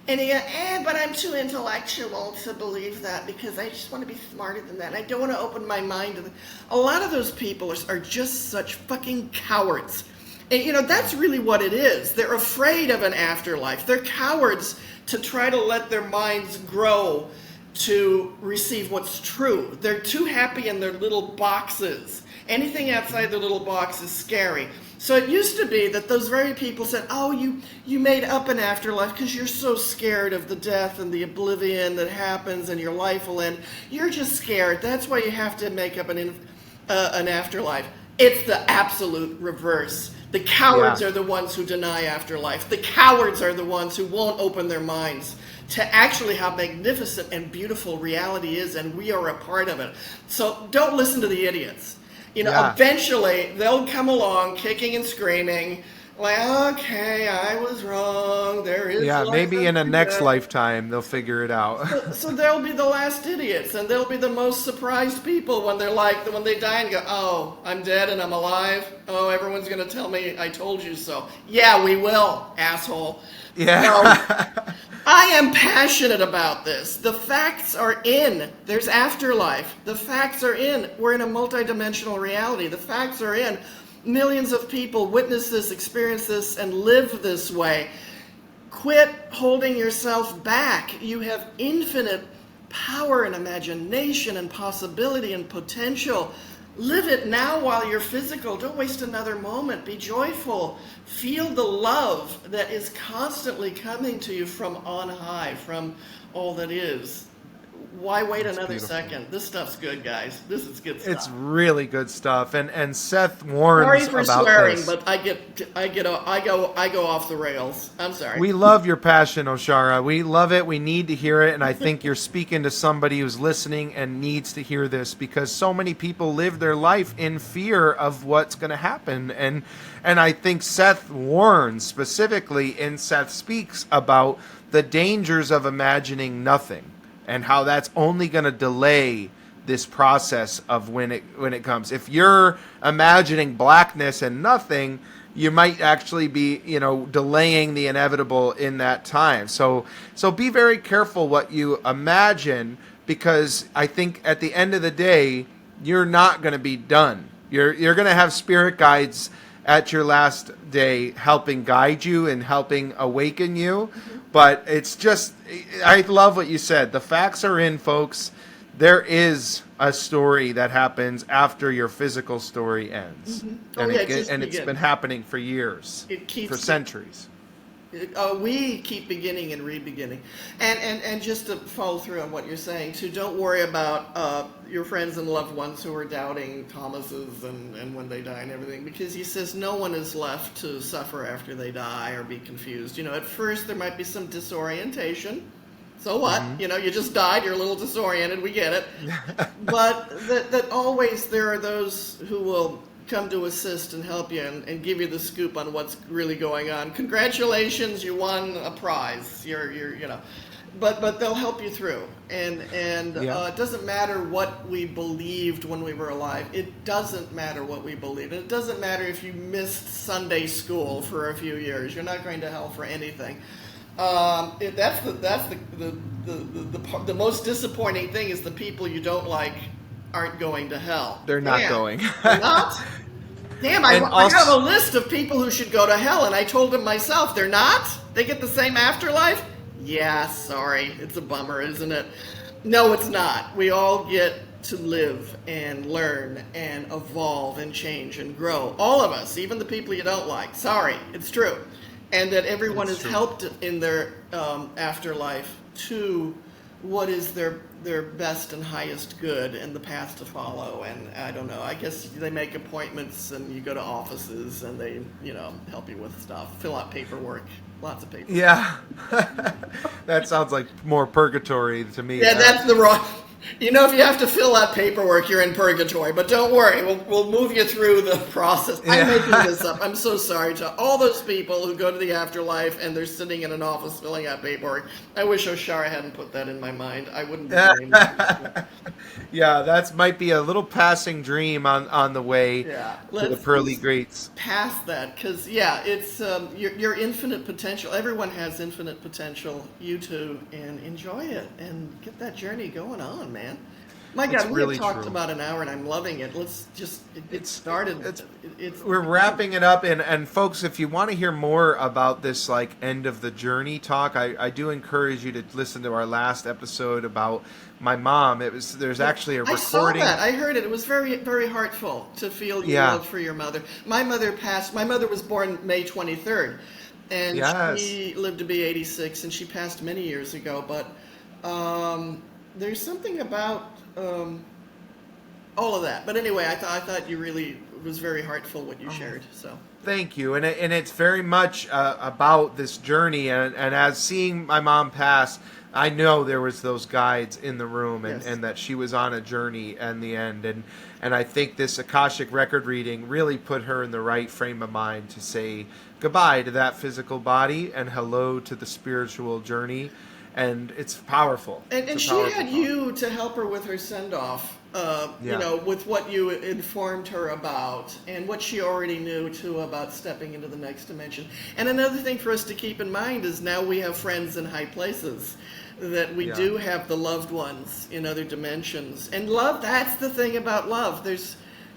and you go, but I'm too intellectual to believe that because I just want to be smarter than that. And I don't want to open my mind to that. A lot of those people are just such fucking cowards. And, that's really what it is. They're afraid of an afterlife. They're cowards to try to let their minds grow to receive what's true. They're too happy in their little boxes. Anything outside the little box is scary. So it used to be that those very people said, oh, you made up an afterlife because you're so scared of the death and the oblivion that happens and your life will end. You're just scared. That's why you have to make up an afterlife. It's the absolute reverse. The cowards are the ones who deny afterlife. The cowards are the ones who won't open their minds to actually how magnificent and beautiful reality is, and we are a part of it. So don't listen to the idiots. Eventually they'll come along kicking and screaming, like, okay, I was wrong. There is maybe in a next lifetime they'll figure it out. So they'll be the last idiots, and they'll be the most surprised people when when they die and go, oh, I'm dead and I'm alive. Oh, everyone's going to tell me I told you so. Yeah, we will, asshole. Yeah. I am passionate about this. The facts are in. There's afterlife. The facts are in. We're in a multidimensional reality. The facts are in. Millions of people witness this, experience this, and live this way. Quit holding yourself back. You have infinite power and imagination and possibility and potential. Live it now while you're physical. Don't waste another moment. Be joyful. Feel the love that is constantly coming to you from on high, from all that is. Why wait That's another beautiful. second? This stuff's good, guys. This is good It's stuff. really good stuff, and Seth Sorry warns for about swearing, this. but I go off the rails. I'm sorry. We love your passion, Oshara. We love it. We need to hear it. And I think you're speaking to somebody who's listening and needs to hear this, because so many people live their life in fear of what's going to happen. And I think Seth warns specifically in Seth Speaks about the dangers of imagining nothing and how that's only going to delay this process of when it comes. If you're imagining blackness and nothing, you might actually be, delaying the inevitable in that time. So be very careful what you imagine, because I think at the end of the day, you're not going to be done. You're going to have spirit guides at your last day helping guide you and helping awaken you. But it's just, I love what you said. The facts are in, folks. There is a story that happens after your physical story ends. Oh, And, yeah, it's been happening for years, It keeps for centuries. We keep beginning and re-beginning, and just to follow through on what you're saying too. Don't worry about your friends and loved ones who are doubting Thomas's and when they die and everything, because he says no one is left to suffer after they die or be confused. At first there might be some disorientation. So what? You just died. You're a little disoriented. We get it. But that always there are those who will come to assist and help you and give you the scoop on what's really going on. Congratulations, you won a prize. But they'll help you through. And it doesn't matter what we believed when we were alive. It doesn't matter what we believe. And it doesn't matter if you missed Sunday school for a few years. You're not going to hell for anything. That's the most disappointing thing is the people you don't like aren't going to hell. They're not going. They're not? Damn, I have a list of people who should go to hell, and I told them myself, they're not? They get the same afterlife? Yeah, sorry. It's a bummer, isn't it? No, it's not. We all get to live and learn and evolve and change and grow. All of us, even the people you don't like. Sorry, it's true. And that everyone is helped in their afterlife to what is their best and highest good and the path to follow. And I don't know, I guess they make appointments and you go to offices and they, help you with stuff, fill out paperwork, lots of paperwork. Yeah. That sounds like more purgatory to me. Yeah, that's the wrong... if you have to fill out paperwork, you're in purgatory. But don't worry, we'll move you through the process. I'm making this up. I'm so sorry to all those people who go to the afterlife and they're sitting in an office filling out paperwork. I wish Oshara hadn't put that in my mind. I wouldn't be named. Yeah, that might be a little passing dream on the way to the pearly gates. Past that, because it's your infinite potential. Everyone has infinite potential. You too, and enjoy it and get that journey going on, man. My God, we have talked about an hour and I'm loving it. Let's just get started. We're wrapping it up, and folks, if you want to hear more about this end of the journey talk, I do encourage you to listen to our last episode about my mom. There's actually a recording. I saw that. I heard it. It was very, very heartful to feel your love for your mother. My mother passed. My mother was born May 23rd, and she lived to be 86, and she passed many years ago. But there's something about all of that. But anyway, I thought you really it was very heartful what you shared. So thank you, and it's very much about this journey, and as seeing my mom pass, I know there was those guides in the room, and that she was on a journey in the end, and I think this Akashic record reading really put her in the right frame of mind to say goodbye to that physical body and hello to the spiritual journey. And it's powerful. And she had you to help her with her send-off, with what you informed her about and what she already knew, too, about stepping into the next dimension. And another thing for us to keep in mind is now we have friends in high places, that we do have the loved ones in other dimensions. And love, that's the thing about love.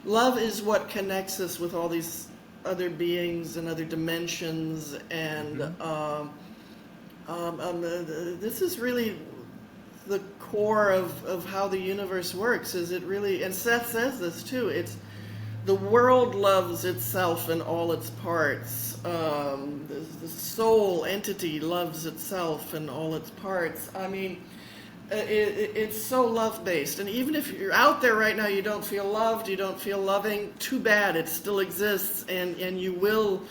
Love is what connects us with all these other beings and other dimensions, and... this is really the core of how the universe works. Is it really? And Seth says this too. It's the world loves itself in all its parts. The soul entity loves itself in all its parts. I mean, it's so love-based. And even if you're out there right now, you don't feel loved, you don't feel loving, too bad. It still exists, and you will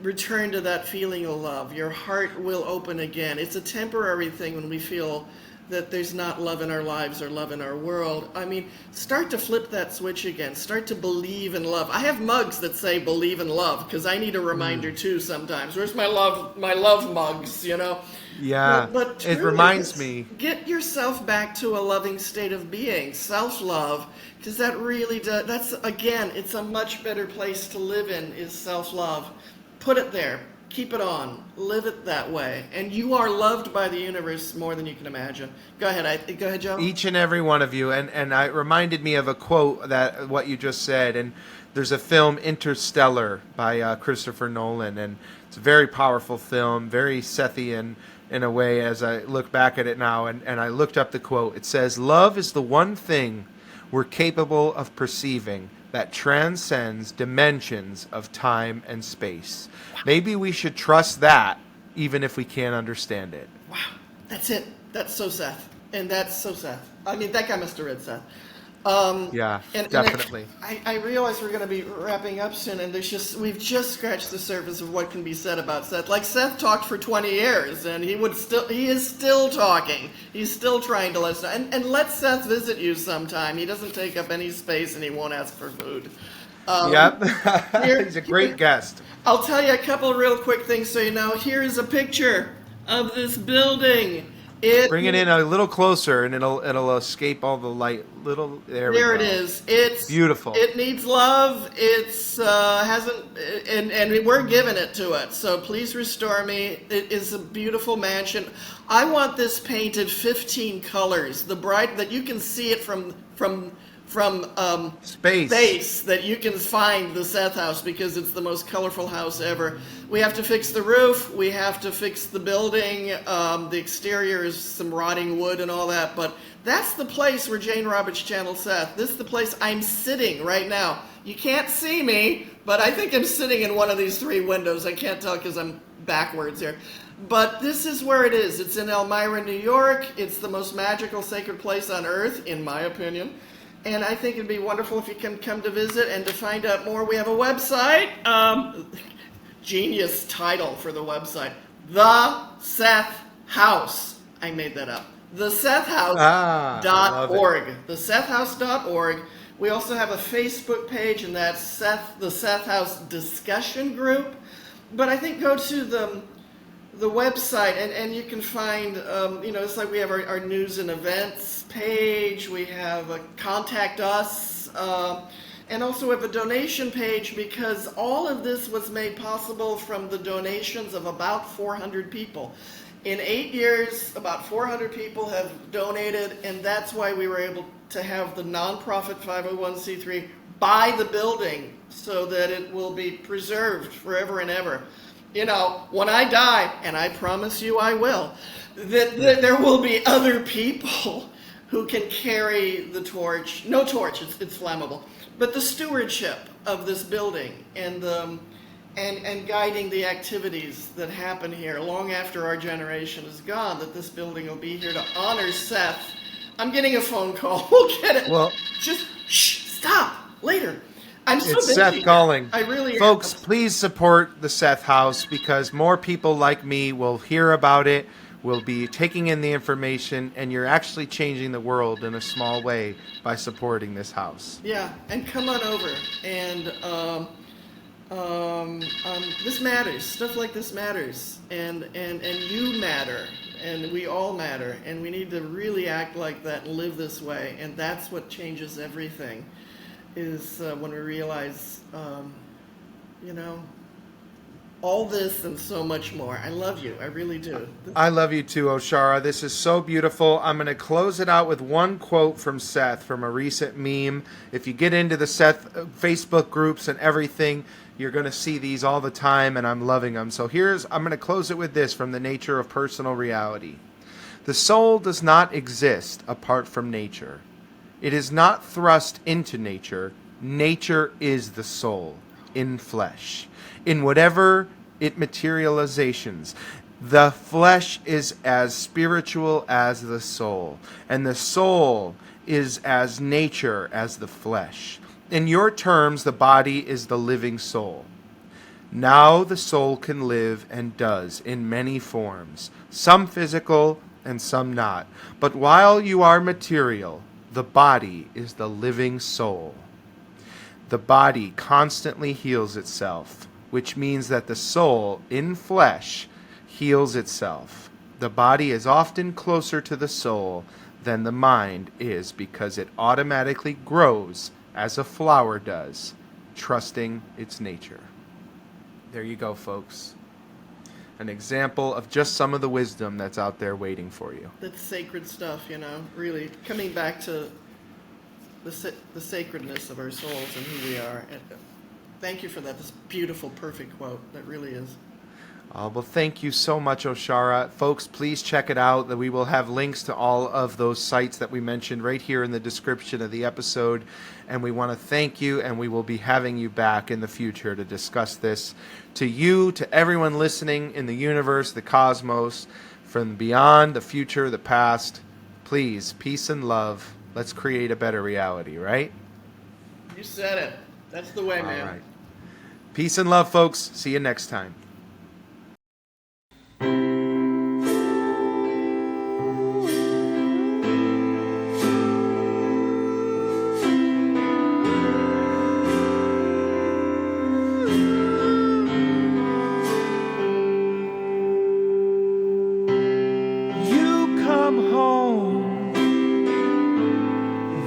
return to that feeling of love. Your heart will open again. It's a temporary thing when we feel that there's not love in our lives or love in our world. I mean, start to flip that switch again. Start to believe in love. I have mugs that say believe in love because I need a reminder too sometimes. Where's my love mugs, you know? Yeah, But truly, it reminds me. Get yourself back to a loving state of being, self-love, because that really does, that's, again, it's a much better place to live in, is self-love. Put it there. Keep it on. Live it that way. And you are loved by the universe more than you can imagine. Go ahead, Joe. Each and every one of you, and it reminded me of a quote that what you just said. And there's a film, Interstellar, by Christopher Nolan, and it's a very powerful film, very Sethian in a way as I look back at it now. And I looked up the quote. It says, "Love is the one thing we're capable of perceiving that transcends dimensions of time and space. Maybe we should trust that, even if we can't understand it." Wow, that's it. That's so Seth. And that's so Seth. I mean, that guy must have read Seth. Yeah, and definitely. I realize we're going to be wrapping up soon, and we've just scratched the surface of what can be said about Seth. Like, Seth talked for 20 years, and he is still talking. He's still trying to let us know. And let Seth visit you sometime. He doesn't take up any space, and he won't ask for food. Yep, he's a great guest. I'll tell you a couple of real quick things so you know. Here is a picture of this building. Bring it in a little closer, and it'll escape all the light. There it is. It's beautiful. It needs love. It's hasn't, and we're giving it to it. So please restore me. It is a beautiful mansion. I want this painted 15 colors. The bright that you can see it from space, that you can find the Seth house because it's the most colorful house ever. We have to fix the roof. We have to fix the building. The exterior is some rotting wood and all that. But that's the place where Jane Roberts channeled Seth. This is the place I'm sitting right now. You can't see me, but I think I'm sitting in one of these three windows. I can't tell because I'm backwards here. But this is where it is. It's in Elmira, New York. It's the most magical, sacred place on earth, in my opinion. And I think it'd be wonderful if you can come to visit and to find out more. We have a website. Genius title for the website. The Seth House. I made that up. The SETHHouse.org. The SETHHouse.org. We also have a Facebook page, and that's the Seth House discussion group. But I think go to the website, and you can find, it's like we have our news and events page, we have a contact us, and also we have a donation page because all of this was made possible from the donations of about 400 people. In 8 years, about 400 people have donated, and that's why we were able to have the nonprofit 501c3 buy the building so that it will be preserved forever and ever. You know, when I die, and I promise you I will, that there will be other people who can carry the torch. No torch, it's flammable. But the stewardship of this building and guiding the activities that happen here long after our generation is gone, that this building will be here to honor Seth. I'm getting a phone call. We'll get it. Well, just stop later. I'm so it's busy. Seth calling. I really Folks, am. please support the Seth House because more people like me will hear about it, will be taking in the information, and you're actually changing the world in a small way by supporting this house. Yeah, and come on over. And this matters. Stuff like this matters. And you matter. And we all matter. And we need to really act like that and live this way. And that's what changes everything. Is when we realize, all this and so much more. I love you. I really do. I love you too, Oshara. This is so beautiful. I'm going to close it out with one quote from Seth from a recent meme. If you get into the Seth Facebook groups and everything, you're going to see these all the time, and I'm loving them. So I'm going to close it with this from The Nature of Personal Reality. The soul does not exist apart from nature. It is not thrust into nature. Nature is the soul in flesh. In whatever it materializations, the flesh is as spiritual as the soul, and the soul is as nature as the flesh. In your terms, the body is the living soul. Now the soul can live and does in many forms, some physical and some not. But while you are material, the body is the living soul. The body constantly heals itself, which means that the soul in flesh heals itself. The body is often closer to the soul than the mind is because it automatically grows as a flower does, trusting its nature. There you go, folks. An example of just some of the wisdom that's out there waiting for you. That's sacred stuff, really coming back to the sacredness of our souls and who we are. And thank you for that. This beautiful, perfect quote. That really is. Well, thank you so much, Oshara. Folks, please check it out. We will have links to all of those sites that we mentioned right here in the description of the episode. And we want to thank you, and we will be having you back in the future to discuss this. To you, to everyone listening in the universe, the cosmos, from beyond, the future, the past, please, peace and love. Let's create a better reality, right? You said it. That's the way, man. All right. Peace and love, folks. See you next time.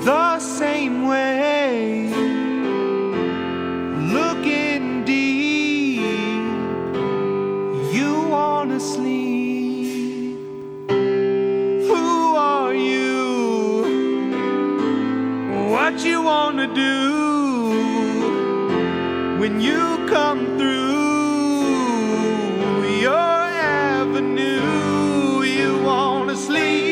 The same way, looking deep, you wanna sleep. Who are you? What you wanna do when you come through your avenue? You wanna sleep.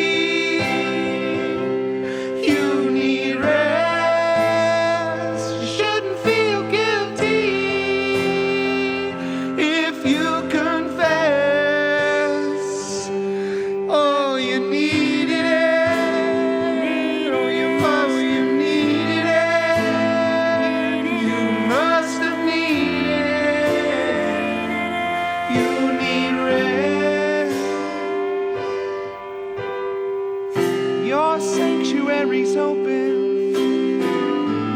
Your sanctuary's open.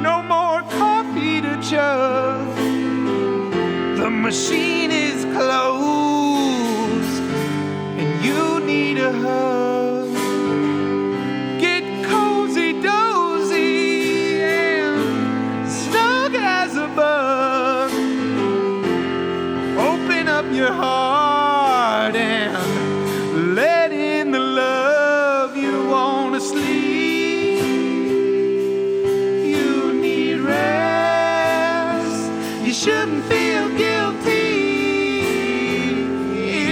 No more coffee to chug. The machine is closed, and you need a hug. Get cozy, dozy, and snug as a bug. Open up your heart and let in the love you want to sleep. You need rest. You shouldn't feel guilty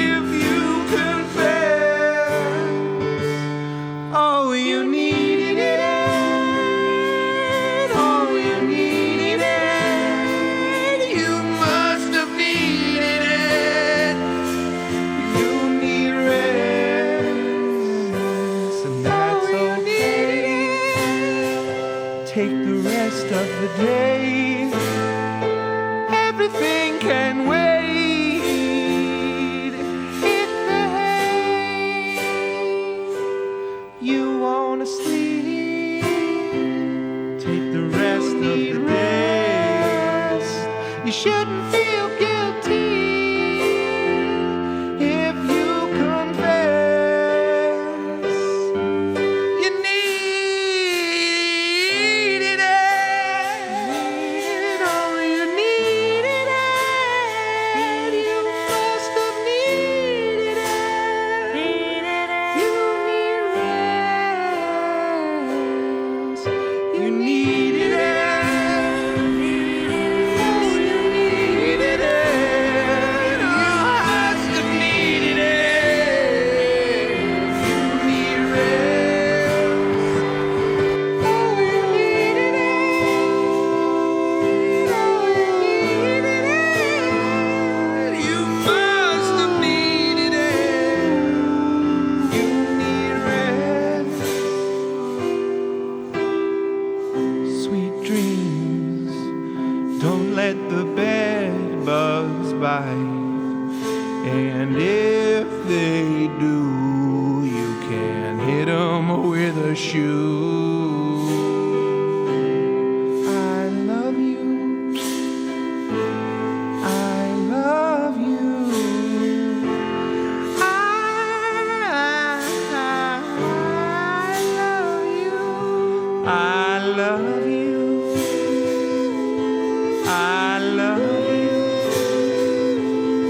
if you confess. Oh, you needed it. Oh, you needed it. You must have needed it. You need rest, and that's okay. Take the rest of the day. Everything can wait. Hit the hay. You wanna sleep. Take the rest of the day. You shouldn't feel guilty if you confess. You needed it. Oh, you needed it. You must have needed it. You need rest. You needed it. Oh, you needed it. the bed bugs bite. And if they do, you can hit them with a shoe. I love you. I love you. I love you. I love you. I love you.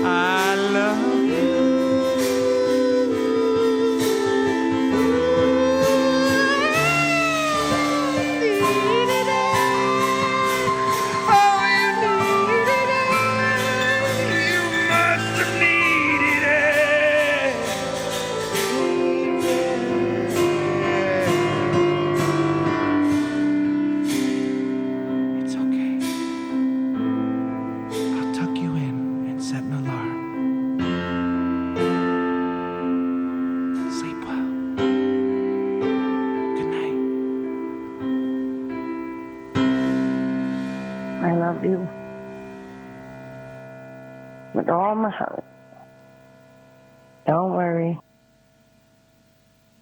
I love you. Oh, you needed it. You must have needed it. It's okay. I'll tuck you in and set an alarm. Sleep well. Good night. I love you with all my heart. Don't worry.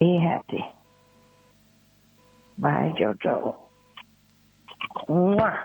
Be happy. Bye, Jojo. Mwah.